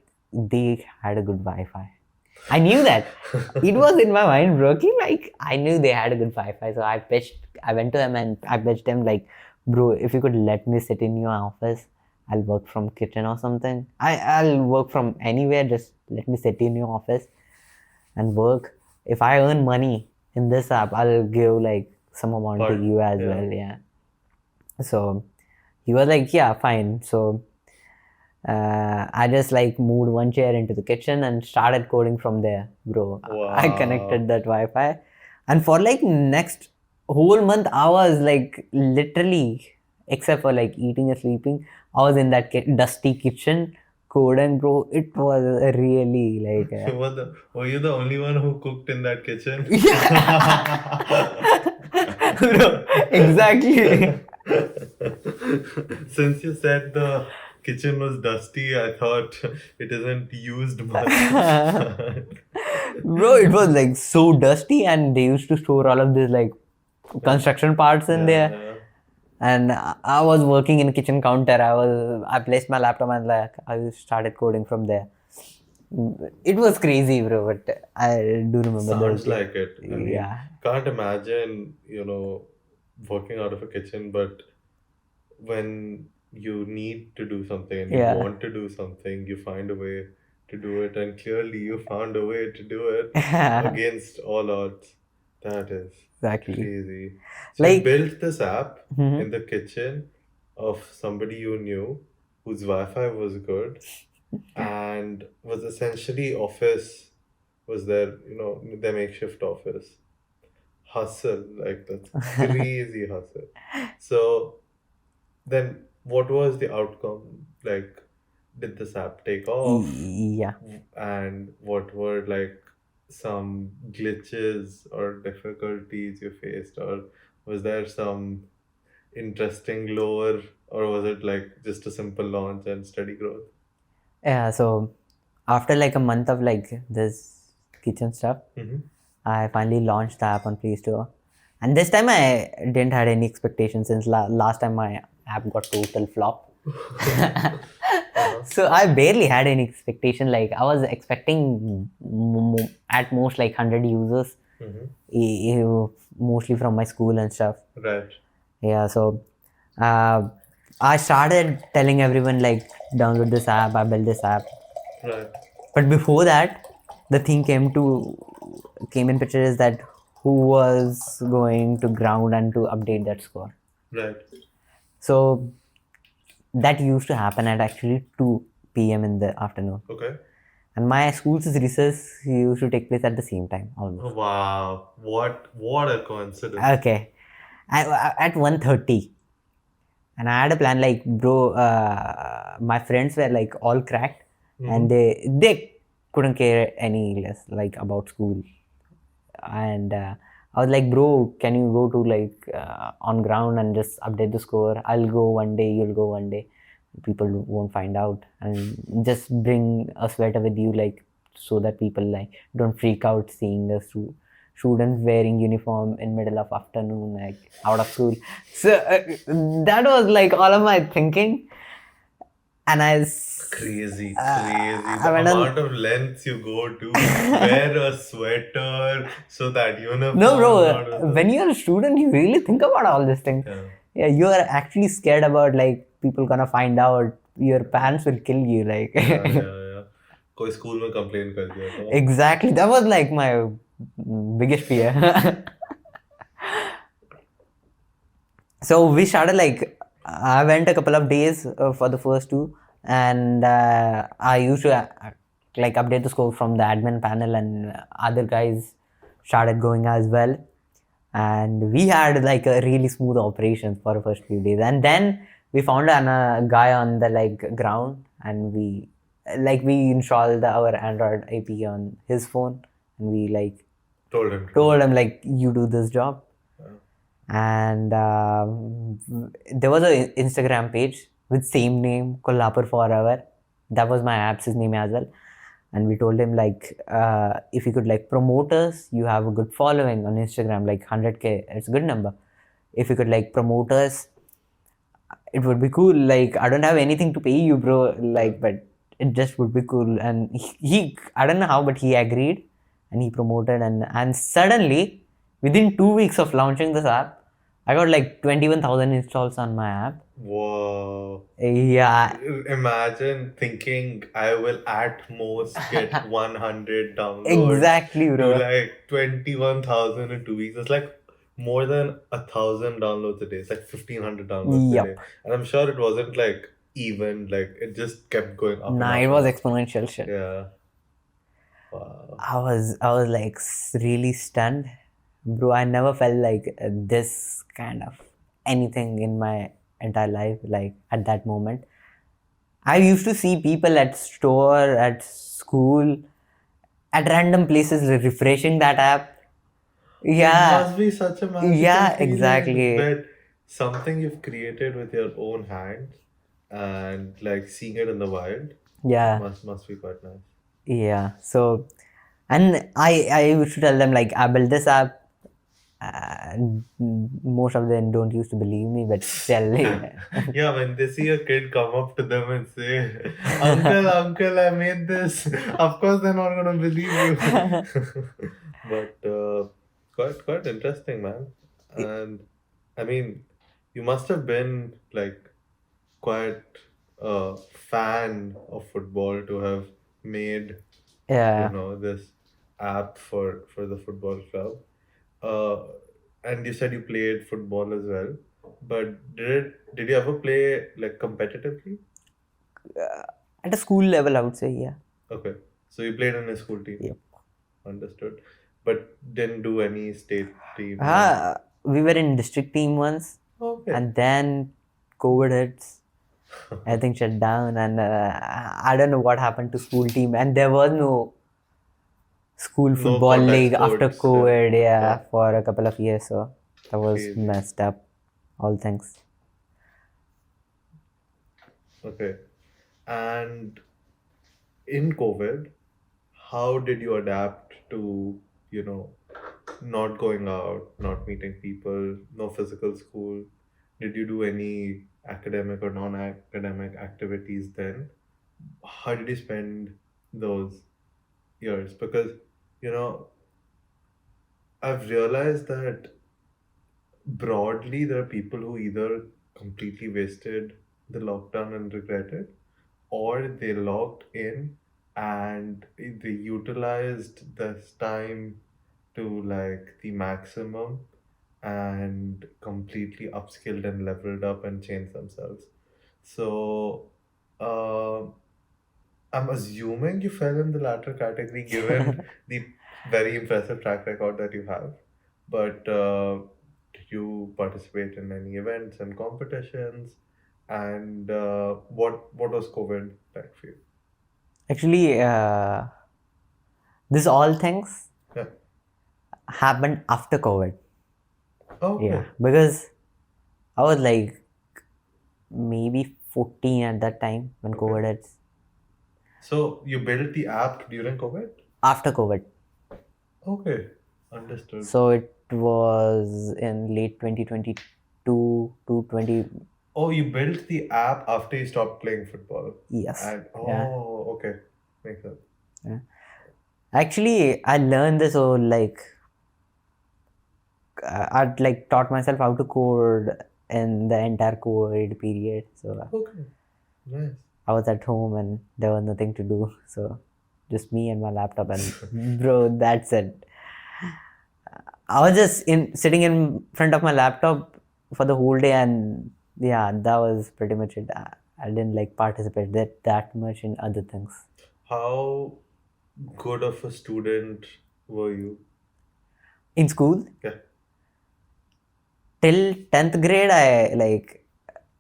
they had a good Wi-Fi. I knew that. It was in my mind, bro. Like I knew they had a good Wi-Fi, so I went to them and I pitched them like, bro, if you could let me sit in your office, I'll work from kitchen or something. I'll work from anywhere. Just let me sit in your office and work. If I earn money in this app, I'll give like some amount to you as well. Yeah. So he was like, yeah, fine. So I just like moved one chair into the kitchen and started coding from there, bro. I connected that Wi-Fi, and for like next whole month, I was like literally, except for like eating and sleeping, I was in that dusty kitchen coding, bro. It was really like. Were you the only one who cooked in that kitchen? Bro, exactly. Since you said the kitchen was dusty, I thought it isn't used much. Bro, it was like so dusty, and they used to store all of these like construction parts in there. And I was working in kitchen counter. I placed my laptop and like I started coding from there. It was crazy, bro, but I do remember Sounds those days. like it. I mean, Yeah. can't imagine, working out of a kitchen, but when you need to do something and you Yeah. want to do something, you find a way to do it, and clearly you found a way to do it against all odds. That is Exactly. crazy. So you Like- built this app Mhm. in the kitchen of somebody you knew whose Wi-Fi was good and was essentially office, was their, their makeshift office. Hustle, like that's crazy hustle. So then what was the outcome? Like, did this app take off? Yeah. And what were like some glitches or difficulties you faced? Or was there some interesting lore? Or was it like just a simple launch and steady growth? Yeah, so after like a month of like this kitchen stuff, I finally launched the app on Play Store. And this time I didn't had any expectations since last time my app got total flop. So I barely had any expectation. Like I was expecting at most like 100 users, mostly from my school and stuff. Right. Yeah, so I started telling everyone like download this app, I built this app. Right. But before that, the thing came in picture is that who was going to ground and to update that score. Right. So that used to happen at actually 2 p.m. in the afternoon. Okay. And my school's recess used to take place at the same time almost. Wow. What a coincidence. Okay. At 1:30. And I had a plan like, bro, my friends were like all cracked and they couldn't care any less like about school. And I was like, bro, can you go to like on ground and just update the score? I'll go one day, you'll go one day. People won't find out, and just bring a sweater with you, like so that people like don't freak out seeing the students wearing uniform in middle of afternoon, like out of school. So that was like all of my thinking, and Crazy. I The went on- amount of lengths you go to wear a sweater so that uniform. No, bro. not- When you're a student, you really think about all these things. Yeah, you are actually scared about like people gonna find out. Your parents will kill you. Like yeah. कोई school में complain कर दिया तो. exactly. That was like my biggest fear. So we started like I went a couple of days for the first two and I used to like update the score from the admin panel, and other guys started going as well, and we had like a really smooth operations for the first few days, and then we found a guy on the like ground, and we installed our Android AP on his phone, and we like told him like, you do this job. And there was a Instagram page with same name, Kolhapur Forever. That was my app's name as well. And we told him like, if you could like promote us, you have a good following on Instagram, like 100K, it's a good number. If you could like promote us, it would be cool. Like, I don't have anything to pay you, bro. Like, but it just would be cool. And he I don't know how, but he agreed, and he promoted, and suddenly within 2 weeks of launching this app, I got like 21,000 installs on my app. Whoa. Yeah, Imagine thinking I will at most get 100 downloads exactly, to bro. like 21,000 in 2 weeks. It's like more than 1,000 downloads a day. It's like 1,500 downloads a Yep. day. And I'm sure it wasn't like even, like it just kept going up and Nah, up it and was up. exponential shit. Yeah. Wow. I was like really stunned, bro. I never felt like this kind of anything in my entire life, like at that moment. I used to see people at store, at school, at random places refreshing that app. It Yeah, must be such a magical yeah, feeling exactly. that something you've created with your own hands and like seeing it in the wild Yeah, must be quite nice. yeah. So, and I used to tell them like, I built this app. Most of them don't used to believe me, but still, Yeah, when they see a kid come up to them and say, "Uncle, uncle, I made this," of course they're not gonna believe you. But quite interesting, man. And I mean, you must have been like quite a fan of football to have made yeah. this app for the football club. Uh, and you said you played football as well. But did you ever play like competitively? At a school level, I would say, yeah. Okay, so you played in a school team. Yep. Understood. But didn't do any state team. We were in district team once, Okay. and then COVID hits. Everything shut down, and I don't know what happened to school team, and there was no school No football contact league after sports, yeah. COVID, yeah, Yeah. for a couple of years. So that was Crazy. messed up. All things. Okay. And in COVID, how did you adapt to, not going out, not meeting people, no physical school? Did you do any academic or non-academic activities then? How did you spend those years? Because, you know, I've realized that broadly there are people who either completely wasted the lockdown and regret it, or they logged in and they utilized this time to like the maximum and completely upskilled and leveled up and changed themselves. So, uh, I'm assuming you fell in the latter category given the very impressive track record that you have. But did you participate in any events and competitions? And what was COVID like for you? Actually, this all things Yeah. happened after COVID. Okay. Yeah, because I was like maybe 14 at that time when Okay. COVID hits. So you built the app during COVID? After COVID. Okay. Understood. So it was in late 2022 to 20. Oh, you built the app after you stopped playing football. Yes. And Yeah. okay. Makes sense. Yeah. Actually, I learned this or like I'd like taught myself how to code in the entire COVID period. So Okay. Nice. I was at home and there was nothing to do. So just me and my laptop, and bro, that's it. I was just sitting in front of my laptop for the whole day, and yeah, that was pretty much it. I didn't like participate that much in other things. How good of a student were you? In school, Yeah. till 10th grade, I like,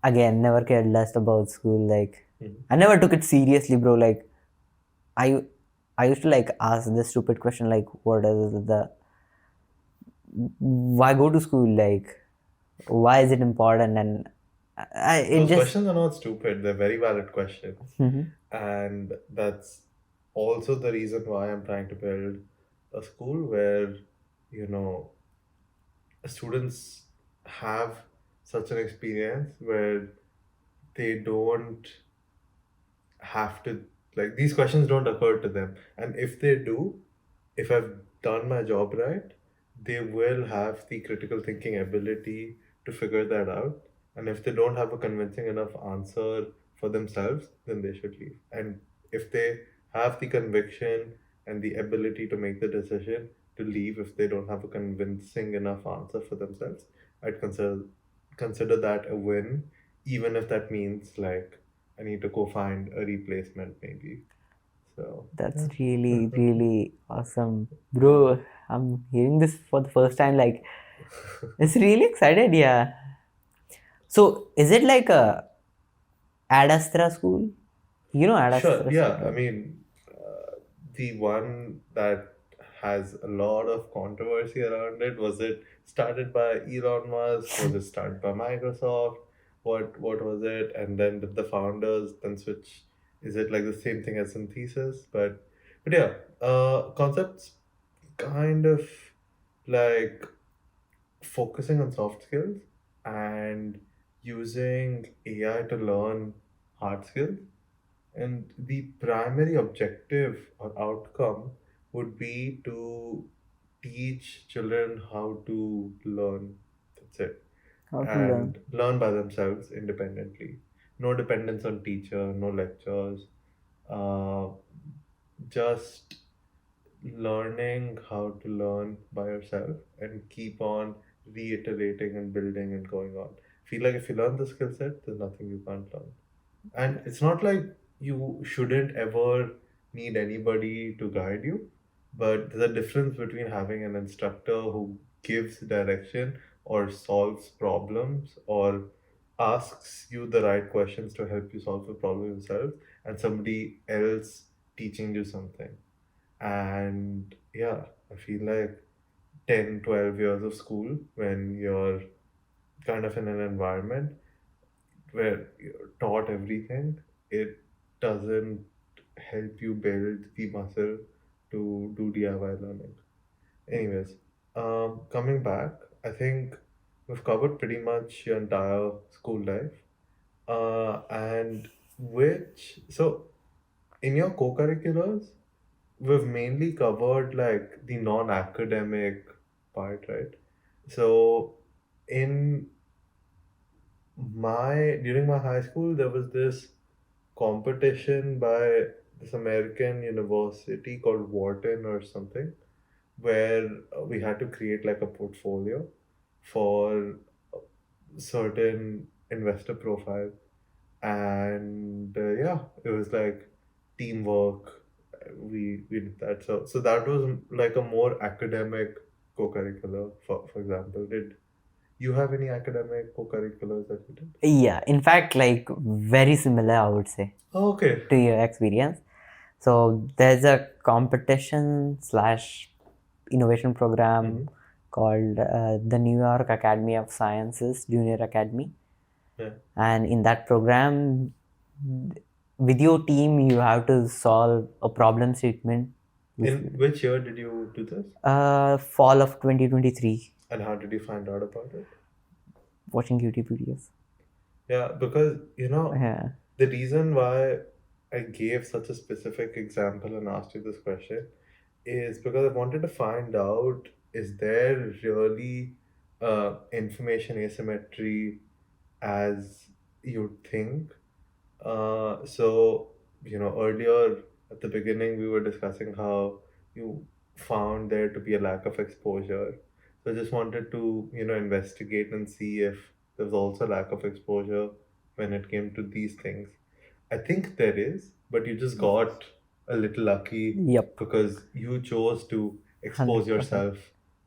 again, never cared less about school. Like, Mhm. I never took it seriously, bro. Like, I I used to like ask this stupid question like, what is the why go to school? Like, why is it important? And it Those just questions are not stupid, they're very valid questions. Mhm. And that's also the reason why I'm trying to build a school where, you know, students have such an experience where they don't have to, like, these questions don't occur to them. And if they do, if I've done my job right, they will have the critical thinking ability to figure that out. And if they don't have a convincing enough answer for themselves, then they should leave. And if they have the conviction and the ability to make the decision to leave if they don't have a convincing enough answer for themselves, I'd consider that a win, even if that means like I need to go find a replacement maybe. So That's yeah. really, really awesome. Bro, I'm hearing this for the first time. Like, it's really excited, yeah. So, is it like a Ad Astra school? You know Ad Sure, Astra school, yeah. I right? mean, the one that has a lot of controversy around it, was it started by Elon Musk? Was it started by Microsoft? What was it? And then did the founders then switch? Is it like the same thing as synthesis? But yeah, concepts kind of like focusing on soft skills and using AI to learn hard skills. And the primary objective or outcome would be to teach children how to learn. That's it. How to learn. And learn by themselves independently. No dependence on teacher, no lectures. Uh, just learning how to learn by yourself and keep on reiterating and building and going on. Feel like if you learn the skill set, there's nothing you can't learn. And it's not like you shouldn't ever need anybody to guide you, but there's a difference between having an instructor who gives direction or solves problems or asks you the right questions to help you solve the problem yourself, and somebody else teaching you something. And yeah, I feel like 10, 12 years of school, when you're kind of in an environment where you're taught everything, it doesn't help you build the muscle to do DIY learning. Anyways, coming back, I think we've covered pretty much your entire school life. And so in your co-curriculars, we've mainly covered like the non-academic part, right? So in during my high school, there was this competition by this American university called Wharton or something, where we had to create like a portfolio for certain investor profile. And yeah, it was like teamwork. We did that. So that was like a more academic co-curricular. For example, did you have any academic co-curriculars that you did? Yeah, in fact, like very similar, I would say, Oh, okay. to your experience. So there's a competition slash innovation program Mm-hmm. called the New York Academy of Sciences Junior Academy, Yeah. and in that program, with your team, you have to solve a problem statement. In which year did you do this? Fall of 2023, And how did you find out about it? watching YouTube videos. Yeah, because Yeah. the reason why I gave such a specific example and asked you this question is because I wanted to find out, is there really information asymmetry as you think? So, earlier at the beginning, we were discussing how you found there to be a lack of exposure. So I just wanted to, investigate and see if there's also lack of exposure when it came to these things. I think there is, but you just got a little lucky Yep. because you chose to expose 100%. yourself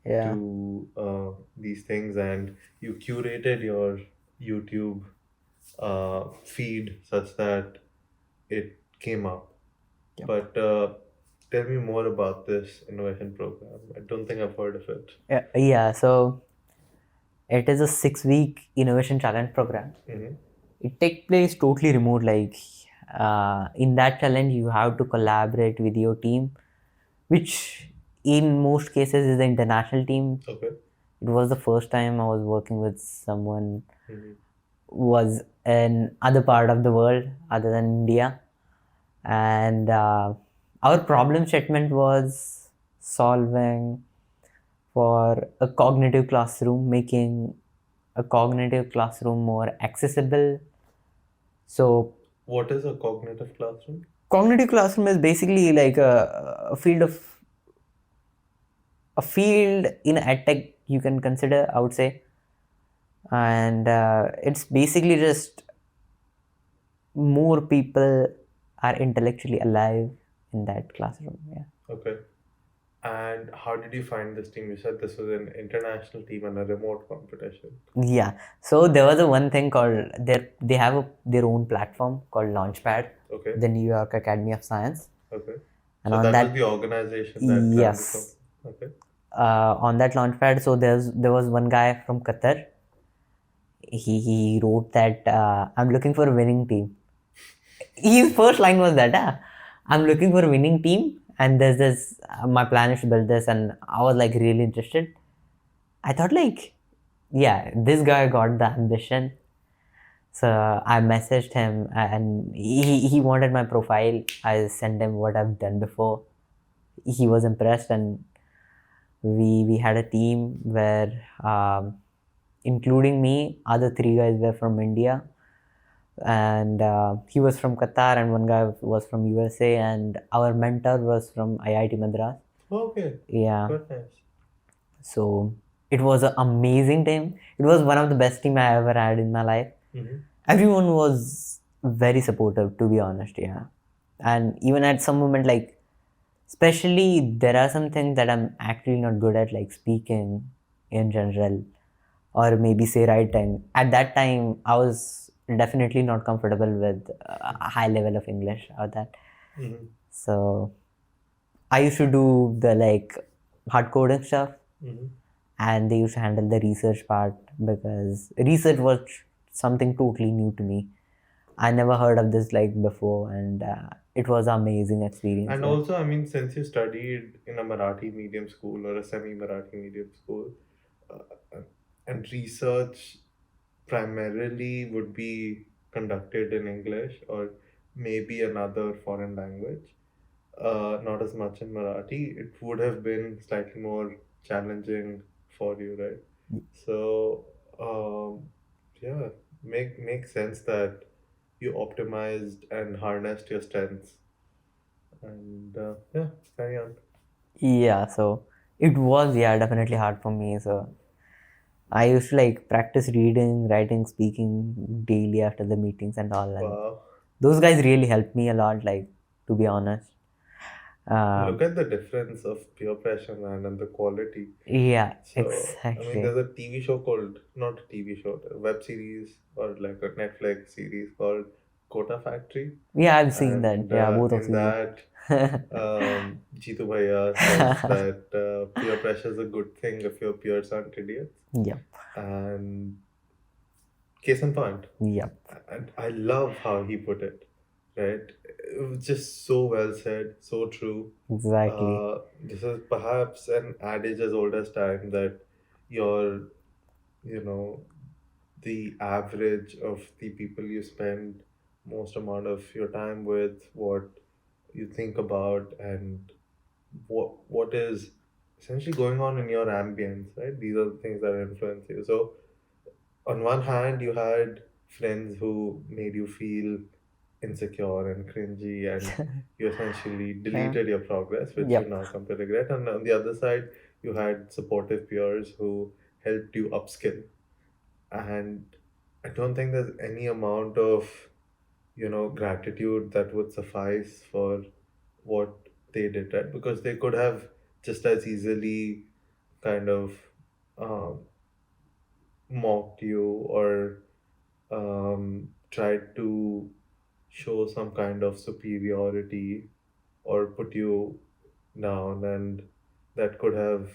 Yeah. to these things, and you curated your YouTube feed such that it came up. Yep. But tell me more about this innovation program. I don't think I've heard of it. Yeah. So it is a 6-week innovation challenge program. Mm-hmm. It takes place totally remote. Like in that challenge, you have to collaborate with your team, which in most cases is the international team. Okay. It was the first time I was working with someone Mm-hmm. who was in other part of the world other than India, and our problem statement was solving for a cognitive classroom, making a cognitive classroom more accessible. So What is a cognitive classroom? cognitive classroom is basically like a field in edtech you can consider, I would say, and it's basically just more people are intellectually alive in that classroom. Yeah. Okay. And how did you find this team? You said this was an international team and a remote competition. Yeah. So there was a one thing called they have their own platform called Launchpad, Okay. the New York Academy of Science, Okay. and So on that was that, the organization that ran this yes, Okay. on that Launchpad. So there was one guy from Qatar. He wrote that I'm looking for a winning team. His first line was that I'm looking for a winning team, and there's this. My plan is to build this, and I was like really interested. I thought like, yeah, this guy got the ambition. So I messaged him, and he wanted my profile. I sent him what I've done before. He was impressed, and we had a team where, including me, other 3 guys were from India, and he was from Qatar, and one guy was from USA, and our mentor was from IIT Madras. Okay. Yeah. Goodness. So it was an amazing team. It was one of the best team I ever had in my life. Mm-hmm. Everyone was very supportive, to be honest. Yeah. And even at some moment, like, especially there are some things that I'm actually not good at, like speaking in general, or maybe say writing. At that time, I was definitely not comfortable with a high level of English or that. Mm-hmm. So I used to do the like hard coding stuff, Mm-hmm. and they used to handle the research part because research was something totally new to me. I never heard of this like before, and it was an amazing experience. And Yeah. also, I mean, since you studied in a Marathi medium school or a semi-Marathi medium school, uh, and research primarily would be conducted in English or maybe another foreign language, not as much in Marathi, it would have been slightly more challenging for you, right? So, yeah, makes sense that you optimized and harnessed your strengths. And yeah, carry on. Yeah, so it was, yeah, definitely hard for me. So I used to like practice reading, writing, speaking daily after the meetings and all, and Wow. those guys really helped me a lot. Like, to be honest. Look at the difference of peer pressure, man, and the quality. Yeah, So, I mean, exactly. there's a TV show called, not a TV show, a web series or like a Netflix series called Kota Factory. Yeah, I've seen that. And Yeah, both of in you. that, Jitu Bhaiya says that peer pressure is a good thing if your peers aren't idiots. Yep, And case in point, yep, and I love how he put it, right? It was just so well said, so true. exactly. This is perhaps an adage as old as time that your, you know, the average of the people you spend most amount of your time with, what you think about, and what is essentially going on in your ambience, right? These are the things that influence you. So on one hand, you had friends who made you feel insecure and cringy, and you essentially Yeah. deleted your progress, which you Yep. now come to regret. And on the other side, you had supportive peers who helped you upskill. And I don't think there's any amount of, gratitude that would suffice for what they did, right? Because they could have just as easily kind of um, mocked you or tried to show some kind of superiority or put you down, and that could have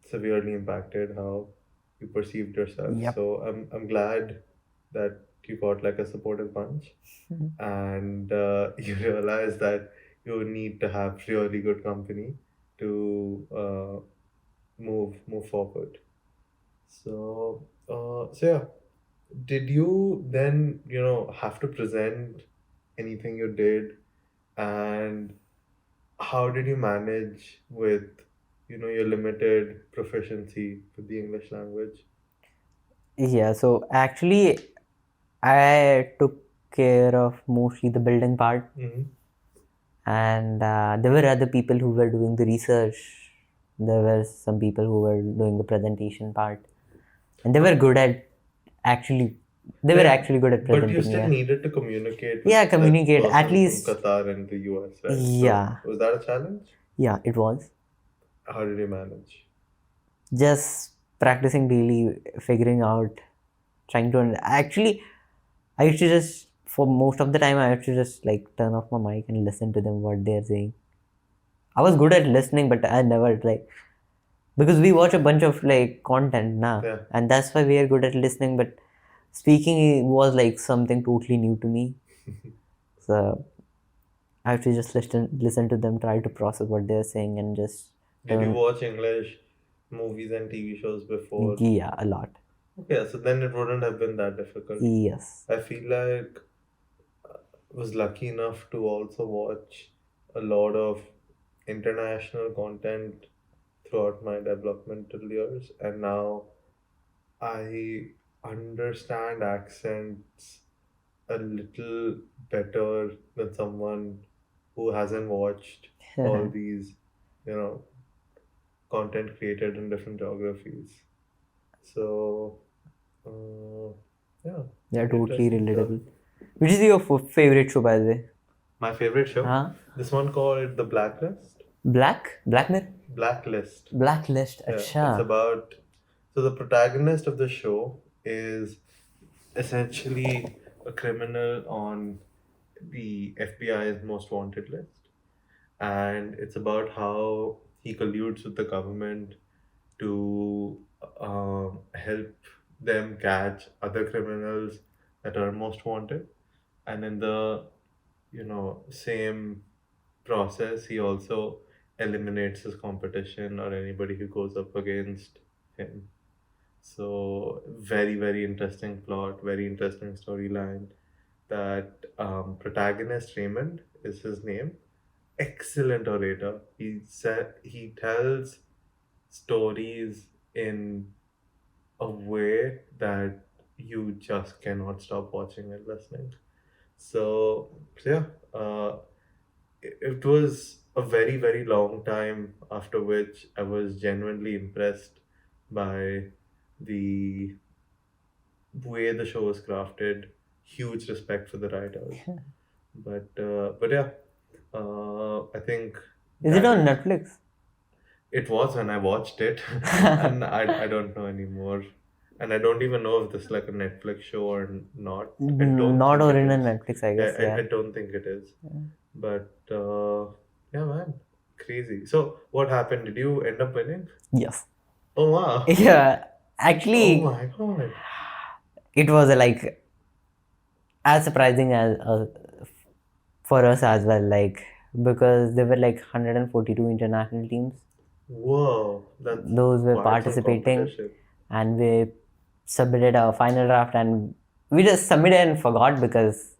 severely impacted how you perceived yourself. Yep. So I'm glad that you got like a supportive bunch, and you realize that you need to have really good company to move forward. So yeah, did you then have to present anything you did, and how did you manage with your limited proficiency with the English language? Yeah, so actually, I took care of mostly the building part, Hmm. and there were other people who were doing the research. There were some people who were doing the presentation part, and they were good at actually. They were Yeah, actually good at but you presenting. still Yeah, needed to communicate with yeah, that communicate at person from least. Qatar and the US, right? So Yeah, was that a challenge? yeah, it was How did you manage? just practicing daily, figuring out, trying to actually. I used to just for most of the time I used to just like turn off my mic and listen to them what they're saying. I was good at listening, but I never like because we watch a bunch of like content now, Yeah. and that's why we are good at listening. But speaking was like something totally new to me, so I have to just listen to them, try to process what they're saying, and just Did you turn. watch English movies and TV shows before? Yeah, a lot. Okay, so then it wouldn't have been that difficult. Yes. I feel like I was lucky enough to also watch a lot of international content throughout my developmental years, and now I understand accents a little better than someone who hasn't watched all these, you know, content created in different geographies. So, uh, yeah, They're very totally interesting stuff. relatable. Which is your favorite show, by the way? My favorite show, Huh? this one called The Blacklist. Black Mirror? Blacklist. Blacklist. Yeah, it's Acha. about, so the protagonist of the show is essentially a criminal on the FBI's most wanted list, and it's about how he colludes with the government to help them catch other criminals that are most wanted, and in the same process he also eliminates his competition or anybody who goes up against him. So very, very interesting plot, very interesting storyline. That protagonist Raymond is his name. Excellent orator. He tells stories in a way that you just cannot stop watching and listening. So yeah, it was a very, very long time after which I was genuinely impressed by the way the show was crafted. Huge respect for the writers. But yeah, I think Is it that on is. Netflix? It was when I watched it, and I don't know anymore. And I don't even know if this is like a Netflix show or not. I don't Not think it original is. Netflix, I Yeah, guess. I Yeah. don't think it is. But yeah, man, crazy. So what happened? Did you end up winning? Yes. Oh wow! Yeah. Oh Actually, my god! it was like as surprising as for us as well. Like because there were like 142 international teams. Whoa, that's Those were quite some participating, competition. and we submitted our final draft, and we just submitted and forgot because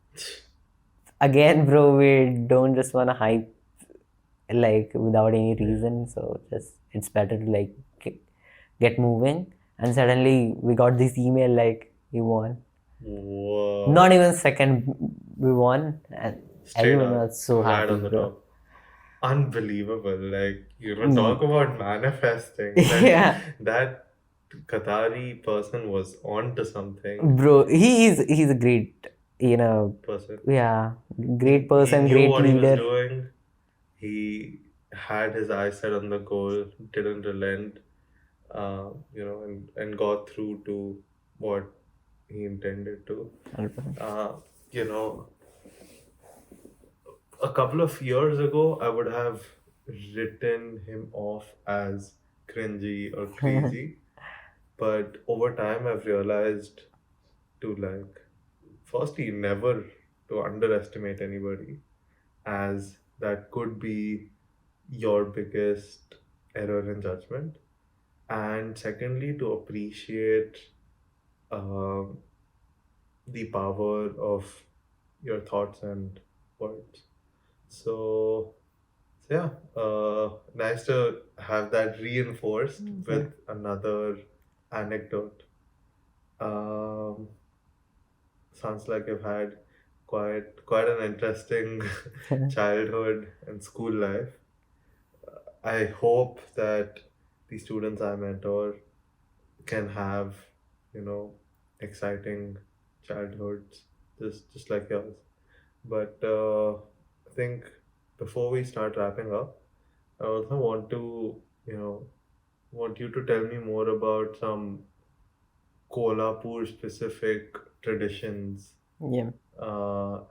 again, bro, we don't just want to hype like without any reason. So just it's better to like get moving. And suddenly we got this email like you won. Whoa! Not even second, we won, and Straight everyone up, was so right happy, on the bro. top. Unbelievable. Like, Mm. talk about manifesting. Like, Yeah, that Qatari person was on to something. Bro, he's a great, Person. yeah, He, great he person, knew great what he was leader. doing. He had his eyes set on the goal, didn't relent, and got through to what he intended to. 100%. You know, a couple of years ago, I would have written him off as cringy or crazy, but over time, I've realized to like, firstly, never to underestimate anybody, as that could be your biggest error in judgment, and secondly, to appreciate um, the power of your thoughts and words. So, yeah, nice to have that reinforced with another anecdote. Um, Sounds like you've had quite an interesting childhood and school life. I hope that the students I mentor can have, you know, exciting childhoods just like yours. But I think before we start wrapping up, I also want to, you know, want you to tell me more about some Kolhapur specific traditions Yeah.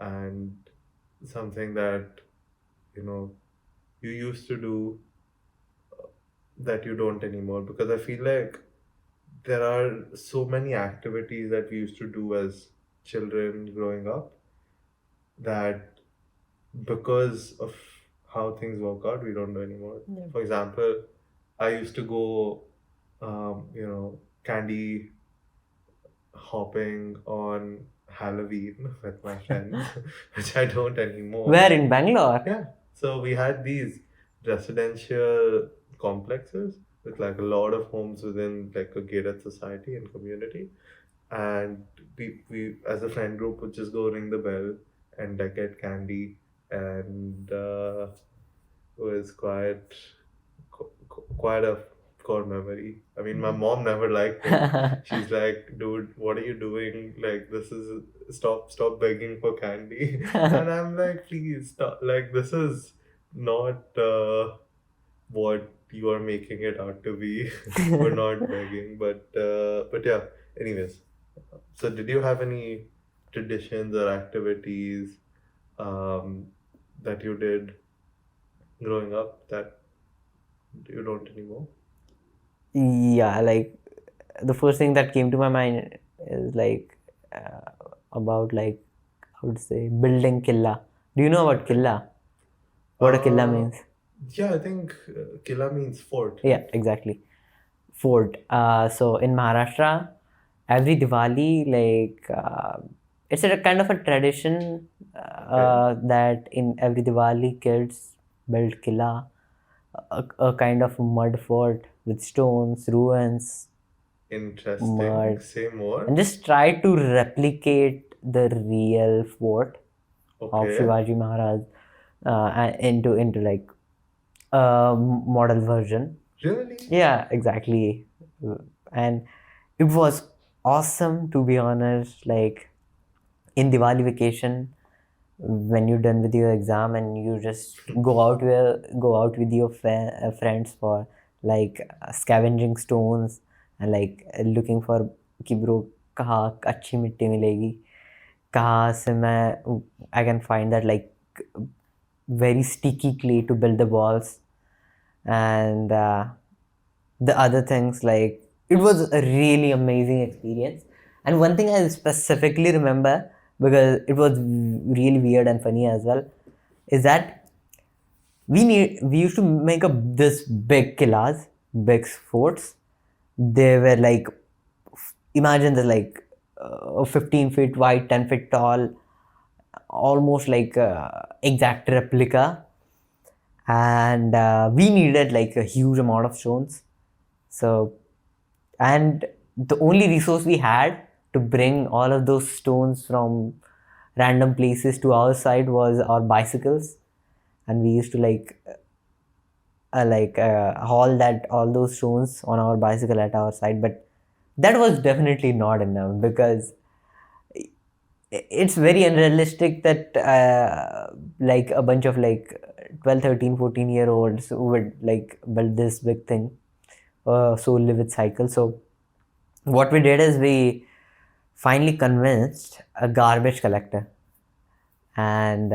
and something that, you know, you used to do that you don't anymore, because I feel like there are so many activities that we used to do as children growing up that because of how things work out, we don't do anymore. Yeah. For example, I used to go, candy hopping on Halloween with my friends, which I don't anymore. Where in Bangalore? Yeah. So we had these residential complexes with like a lot of homes within like a gated society and community. And we as a friend group would just go ring the bell and like get candy, and it was quite a core memory. I mean, my mom never liked it. She's like, dude, what are you doing? Like, this is stop begging for candy. And I'm like, please stop. Like, this is not what you are making it out to be. We're not begging, but yeah. Anyways, so did you have any traditions or activities um, that you did growing up that you don't anymore? Yeah, like the first thing that came to my mind is like about like I would say building killa. Do you know about killa? What a killa means? Yeah, I think Killa means fort. Yeah, exactly. Fort. So in Maharashtra, every Diwali, like it's a kind of a tradition that in every Diwali, kids build killa, a kind of mud fort with stones, ruins, Interesting. mud, Say more. and just try to replicate the real fort of Okay. Shivaji Maharaj into like a model version. Really? Yeah, exactly. And it was awesome, to be honest. Like in Diwali vacation, when you're done with your exam and you just go out with your friends for like scavenging stones and like looking for कि bro कहाँ अच्छी मिट्टी मिलेगी, कहाँ से मैं I can find that like very sticky clay to build the walls, and the other things, like it was a really amazing experience. And one thing I specifically remember, because it was really weird and funny as well, is that we used to make up this big killas, big forts. They were like, imagine this, like 15 feet wide, 10 feet tall, almost like exact replica. And we needed like a huge amount of stones. So, and the only resource we had to bring all of those stones from random places to our side was our bicycles, and we used to like haul that all those stones on our bicycle at our side. But that was definitely not enough, because it's very unrealistic that like a bunch of like 12, 13, 14 year olds would like build this big thing, so live with cycle. So what we did is we finally convinced a garbage collector, and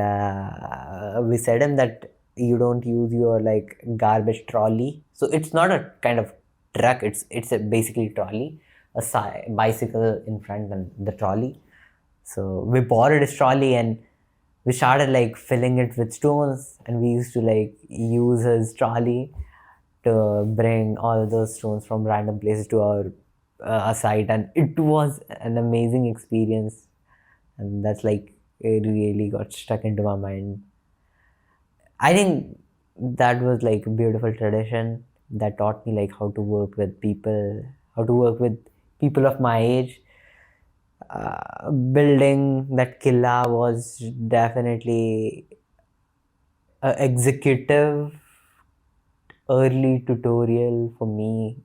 we said him that you don't use your like garbage trolley. So it's not a kind of truck, it's a basically trolley, a bicycle in front and the trolley. So we borrowed his trolley and we started like filling it with stones, and we used to like use his trolley to bring all those stones from random places to our site, and it was an amazing experience, and that's like it really got stuck into my mind. I think that was like a beautiful tradition that taught me like how to work with people, how to work with people of my age. Building that killa was definitely a executive early tutorial for me,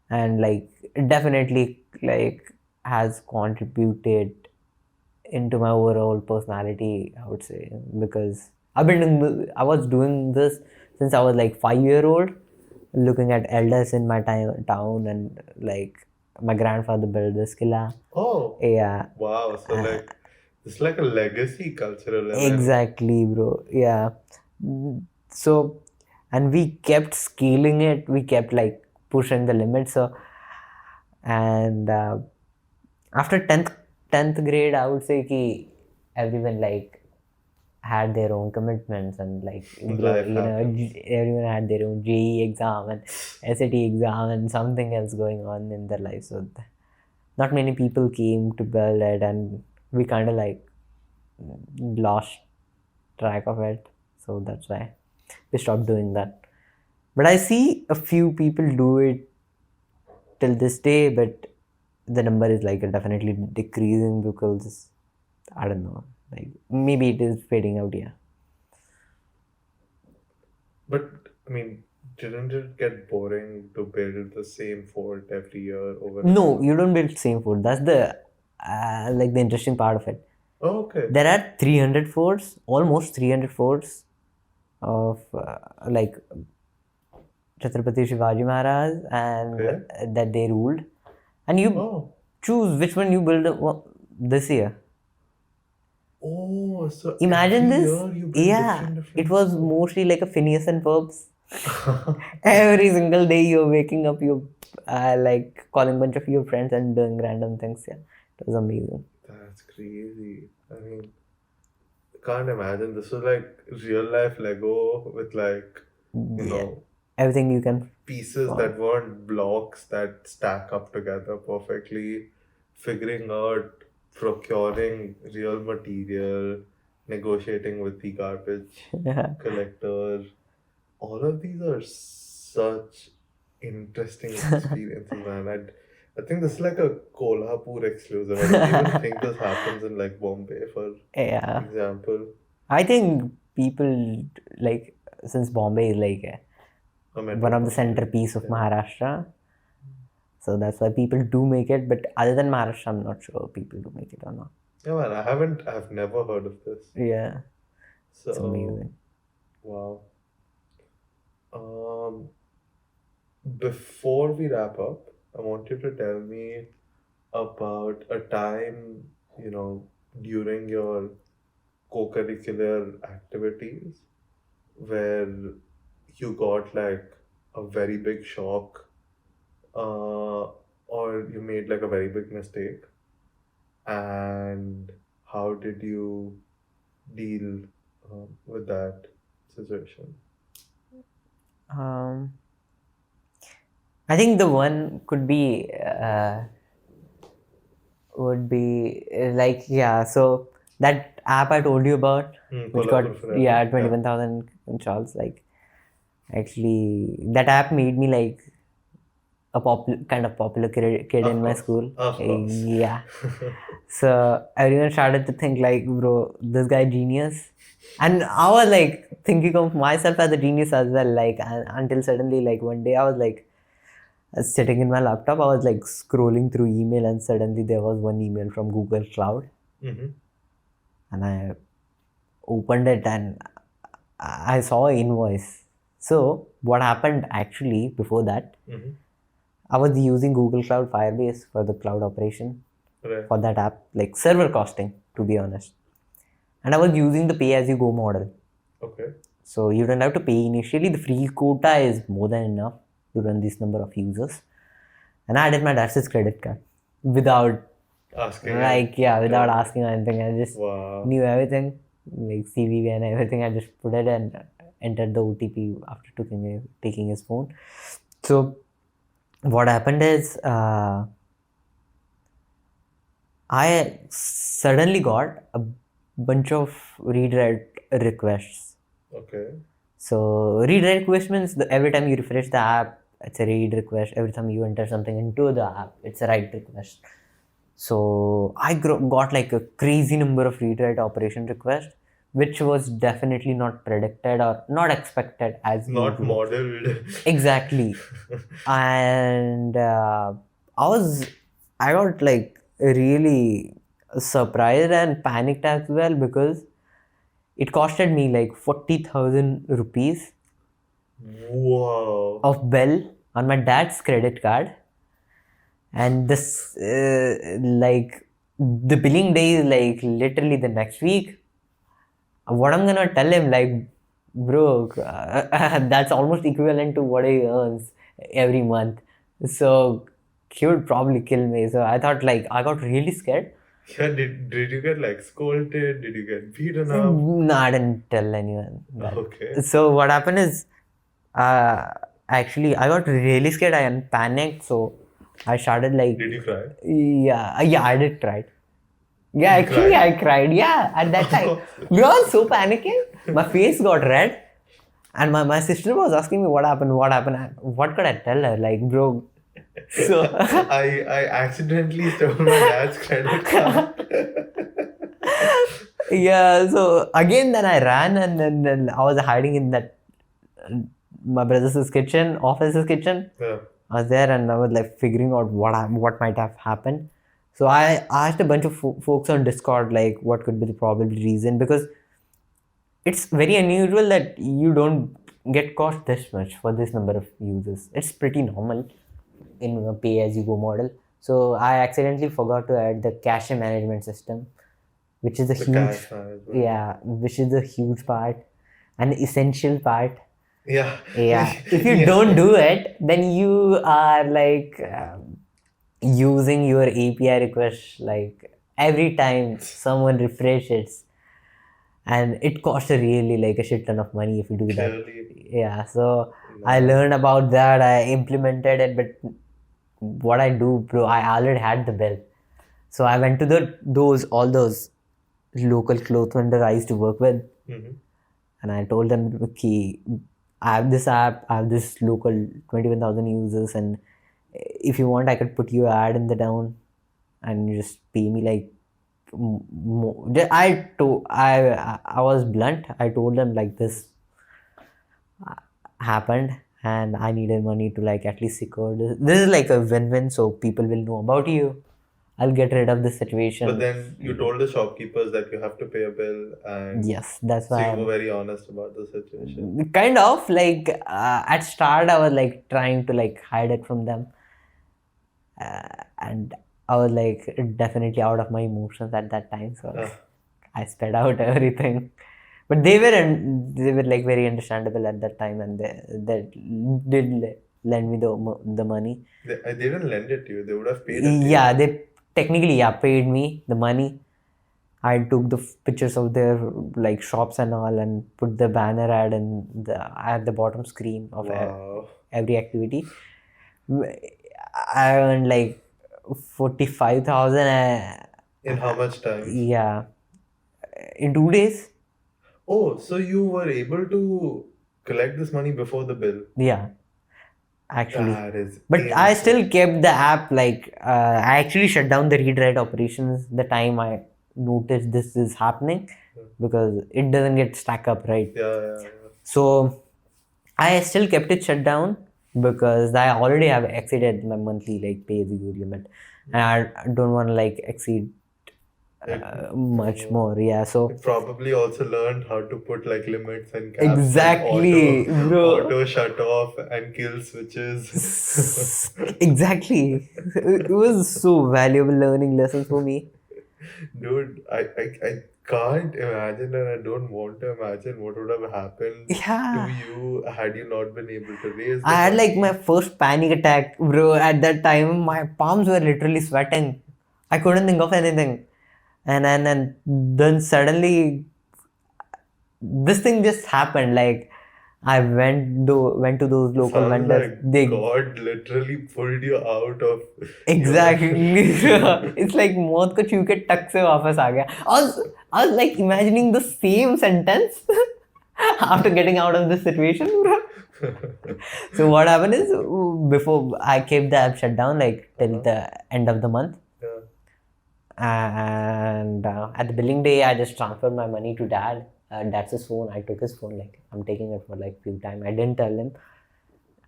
and like it definitely like has contributed into my overall personality, I would say, because I was doing this since I was like 5 year old, looking at elders in my town, and like my grandfather built this killa. Oh, Yeah, wow. So like it's like a legacy cultural event. exactly, bro. Yeah. So, and we kept scaling it. We kept like pushing the limits. So, and after 10th grade, I would say ki everyone like had their own commitments, and like bro, Life happens. everyone had their own JE exam and SAT exam and something else going on in their life. So not many people came to build it, and we kind of like lost track of it. So that's why we stopped doing that. But I see a few people do it till this day, but the number is like definitely decreasing, because I don't know, like maybe it is fading out. Yeah. But I mean, didn't it get boring to build the same fort every year over and No, over? you don't build same food. That's the like the interesting part of it. Oh, okay. There are 300 forts, almost 300 forts of like Chhatrapati Shivaji Maharaj, and Okay. that they ruled, and you Oh. choose which one you build this year. Oh, so every Imagine this. year you build Yeah, it different was fort. mostly like a Phineas and Ferb's. Every single day you're waking up, you're like calling a bunch of your friends and doing random things. Yeah, it was amazing. That's crazy. I mean, can't imagine. This was like real life Lego with like, you Yeah, know, everything you can pieces find. that weren't blocks that stack up together perfectly, figuring out, procuring real material, negotiating with the garbage Yeah. collector. All of these are such interesting experiences, man. I think this is like a Kolhapur exclusive. I don't even think this happens in like Bombay, for Yeah, example. I think people like, since Bombay is like A one of the metropolitan. centerpiece of Yeah. Maharashtra, so that's why people do make it. But other than Maharashtra, I'm not sure people do make it or not. Yeah, man, I've never heard of this. Yeah, it's So, amazing. wow. Um, Before we wrap up, I want you to tell me about a time, during your co-curricular activities where you got like a very big shock, or you made like a very big mistake, and how did you deal with that situation? Um, I think the one could be would be like, yeah. So that app I told you about, which got, Kolhapur Forever? yeah, Yeah. 21,000 installs. Like actually, that app made me like a kind of popular kid Of in my course. school. Of course. Yeah. So everyone started to think like, bro, this guy genius. And I was like thinking of myself as a genius as well. Like until suddenly, like one day, I was like, Sitting in my laptop, I was like scrolling through email, and suddenly there was one email from Google Cloud, Mm-hmm. and I opened it and I saw an invoice. So what happened actually before that, Mm-hmm. I was using Google Cloud Firebase for the cloud operation Right. for that app, like server costing, to be honest. And I was using the pay-as-you-go model. Okay. So you don't have to pay initially. The free quota is more than enough to run this number of users. And I added my dad's credit card without Asking. without asking or anything. I just Wow. knew everything, like CVV and everything. I just put it and entered the OTP after taking his phone. So what happened is I suddenly got a bunch of redirect requests. Okay. So redirect request means every time you refresh the app, it's a read request. Every time you enter something into the app, it's a write request. So I got like a crazy number of read-write operation requests, which was definitely not predicted or not expected as Not usual. modeled. Exactly. And I got like really surprised and panicked as well, because it costed me like 40,000 rupees Wow. of bill on my dad's credit card. And this like the billing day is like literally the next week. What I'm gonna tell him, like, bro, that's almost equivalent to what he earns every month. So he would probably kill me. So I thought, like, I got really scared. Yeah, did you get like scolded? Did you get beaten up? No, I didn't tell anyone that. Okay. So what happened is, actually, I got really scared. I panicked. So I started like, Did you cry? yeah, I did try. Yeah, You actually, cried? I cried. Yeah, at that time, we were all so panicking. My face got red, and my sister was asking me what happened. What happened? What could I tell her? Like, bro. So I accidentally stole my dad's credit card. yeah. So again, then I ran, and then I was hiding in that my brother's kitchen, office's kitchen. Yeah. I was there, and I was like figuring out what might have happened. So I asked a bunch of folks on Discord, like, what could be the probable reason, because it's very unusual that you don't get cost this much for this number of users. It's pretty normal in a pay-as-you-go model. So I accidentally forgot to add the cache management system, which is a The huge, cash management. which is a huge part, an essential part. Yeah. Yeah, if you Yes. don't do it, then you are like using your API request like every time someone refreshes, and it costs a really like a shit ton of money if you do that. Clearly. Yeah, so I No. learned about that. I implemented it, but what I do, bro, I already had the bill, so I went to all those local cloth vendor I used to work with, Mm-hmm. and I told them, okay, I have this app, I have this local 21,000 users, and if you want, I could put your ad in the down, and you just pay me like more. I was blunt. I told them like this happened, and I needed money to like at least secure this. This is like a win-win, so people will know about you. I'll get rid of this situation. But then you told the shopkeepers that you have to pay a bill, and Yes, that's so why you were very honest about the situation. kind of like at start I was like trying to like hide it from them, and I was like definitely out of my emotions at that time, so Ah. I sped out everything. But they were like very understandable at that time, and they did lend me the money. They didn't lend it to you. They would have paid it to Yeah, you. they technically paid me the money. I took the pictures of their like shops and all, and put the banner ad at the bottom screen of Wow. every activity. I earned like 45,000. In how much time? Yeah, in 2 days. Oh, so you were able to collect this money before the bill. Yeah, actually. That is But I insane. still kept the app like I actually shut down the read write operations the time I noticed this is happening, because it doesn't get stack up, right? Yeah. So I still kept it shut down, because I already have exceeded my monthly like pay as you go limit, and I don't want to like exceed much more. Yeah, so Probably also learned how to put like limits and caps exactly, and bro. auto shut off and kill switches. Exactly. It was so valuable learning lessons for me. Dude, I can't imagine and I don't want to imagine what would have happened to Yeah. you had you not been able to raise the I had like money. my first panic attack, bro. At that time, my palms were literally sweating. I couldn't think of anything. And then suddenly this thing just happened. Like I went to those local Sounds vendors. like They God literally pulled you out of your. exactly. It's like मौत को छू के टक से वापस आ गया. I was like imagining the same sentence after getting out of this situation, bro. So what happened is before I kept the app shut down like till the end of the month, Yeah. and at the billing day I just transferred my money to dad. That's his phone. I took his phone. Like I'm taking it for like few time. I didn't tell him.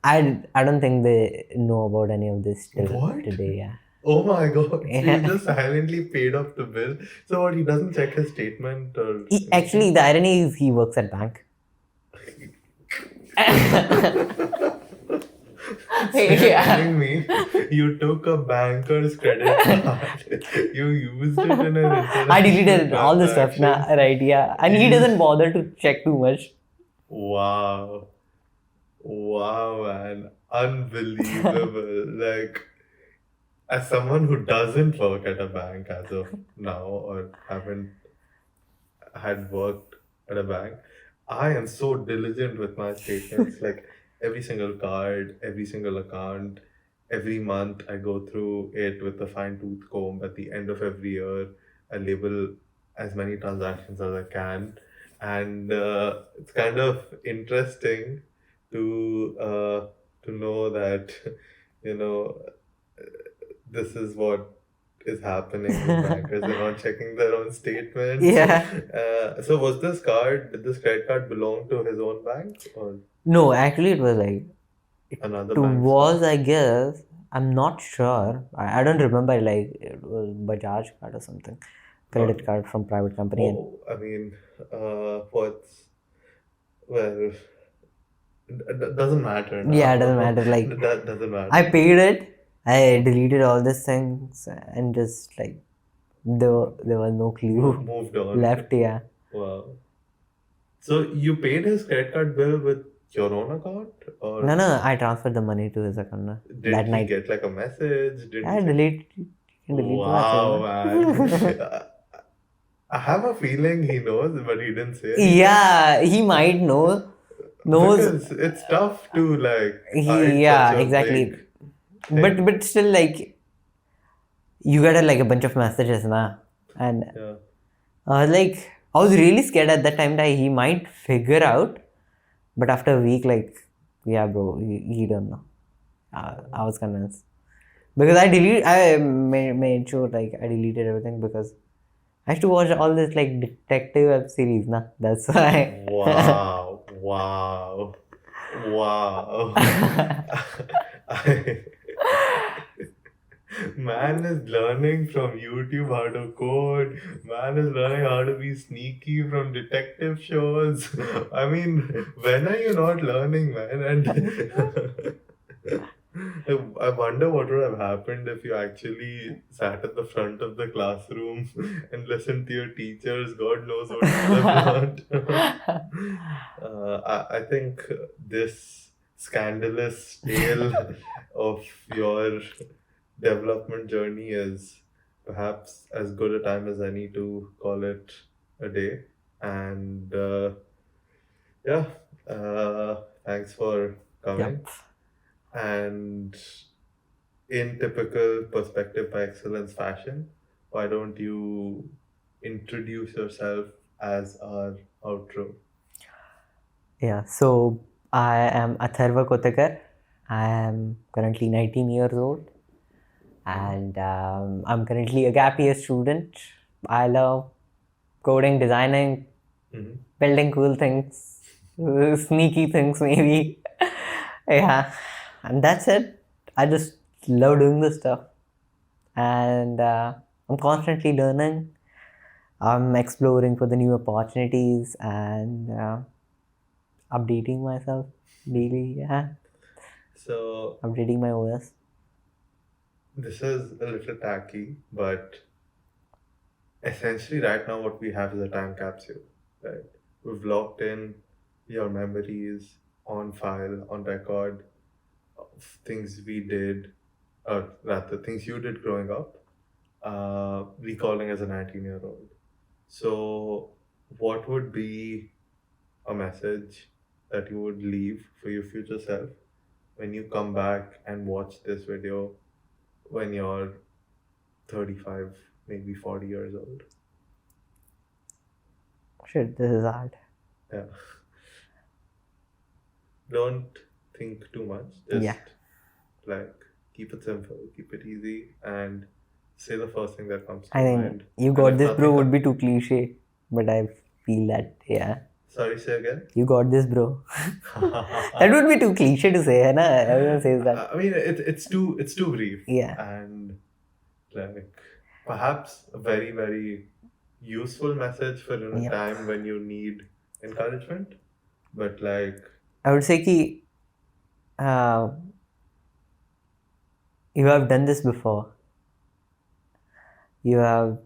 I don't think they know about any of this till What? today. Yeah. Oh my God. So Yeah. you just silently paid off the bill. So what, he doesn't check his statement or Actually, the irony is he works at bank. So you're Yeah. telling me you took a banker's credit card, you used it in an I deleted international all the stuff now, transaction. right? Yeah, and he doesn't bother to check too much. Wow. Wow, man. Unbelievable. Like, as someone who doesn't work at a bank as of now or haven't had worked at a bank, I am so diligent with my statements. Like every single card, every single account, every month I go through it with a fine tooth comb. At the end of every year, I label as many transactions as I can. And it's kind of interesting to know that, you know, this is what is happening with bankers. They're not checking their own statements. Yeah. So did this credit card belong to his own bank or No, actually, it was like another it bank? was. I guess I'm not sure. I don't remember. Like it was Bajaj card or something, credit card from private company. And Oh, I mean, well, doesn't matter now. yeah, it doesn't matter. Like That doesn't matter. I paid it. I deleted all these things and just like there was no clue Moved on. left. Yeah. Wow. So you paid his credit card bill with your own account, or No. I transferred the money to his account did that he night. get like a message? Did I he delete the Wow, message. man. I have a feeling he knows, but he didn't say anything. Yeah, he might know. Knows. Because it's tough to like hide Yeah, such a exactly. big thing. But still, like you got like a bunch of messages, na, and Yeah. like I was really scared at that time that he might figure out. But after a week, like, yeah, bro, he don't know. I was convinced because I made sure like I deleted everything because I used to watch all this like detective web series, na. That's why. Wow. Wow. Wow. Man is learning from YouTube how to code. Man is learning how to be sneaky from detective shows. I mean, when are you not learning, man? And I wonder what would have happened if you actually sat at the front of the classroom and listened to your teachers. God knows what you would have learned. I think this scandalous tale of your development journey is perhaps as good a time as any to call it a day. And yeah, thanks for coming. Yep. And in typical Perspective by Excellence fashion, why don't you introduce yourself as our outro? Yeah, so I am Atharva Kotekar. I am currently 19 years old and I'm currently a gap year student. I love coding, designing, building cool things, sneaky things maybe. Yeah, And that's it. I just love doing this stuff, and I'm constantly learning. I'm exploring for the new opportunities and updating myself daily. Yeah, So updating my OS. this is a little tacky, but essentially right now what we have is a time capsule, right? We've locked in your memories on file, on record, of things we did, or rather things you did growing up, recalling as a 19-year-old. So what would be a message that you would leave for your future self when you come back and watch this video when you're 35, maybe 40 years old? Shit, this is hard. Yeah. Don't think too much. Just Yeah. like keep it simple, keep it easy, and say the first thing that comes to I your think mind. you And got if this, bro, nothing would be too cliche, but I feel that, yeah. Sorry, say again. You got this, bro. That would be too cliche to say, hai na? Everyone says that. I mean, it's too brief. Yeah. And like perhaps a very very useful message for in a Yep. time when you need encouragement. But like I would say ki, uh, you have done this before. You have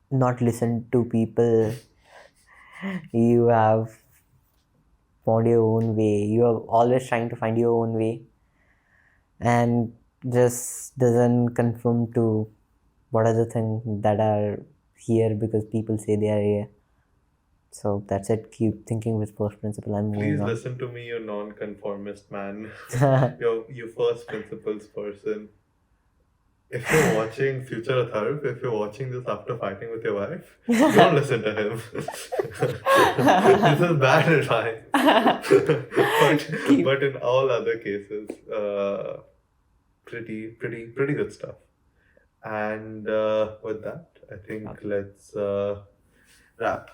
not listened to people. You have found your own way. You are always trying to find your own way, and just doesn't conform to what are the things that are here because people say they are here. So that's it. Keep thinking with first principle. I'm please moving on. listen to me, you non-conformist man. you first principles person. If you're watching Future Atharv, if you're watching this after fighting with your wife, don't listen to him. This is bad advice. but in all other cases, pretty good stuff. And with that, I think let's wrap.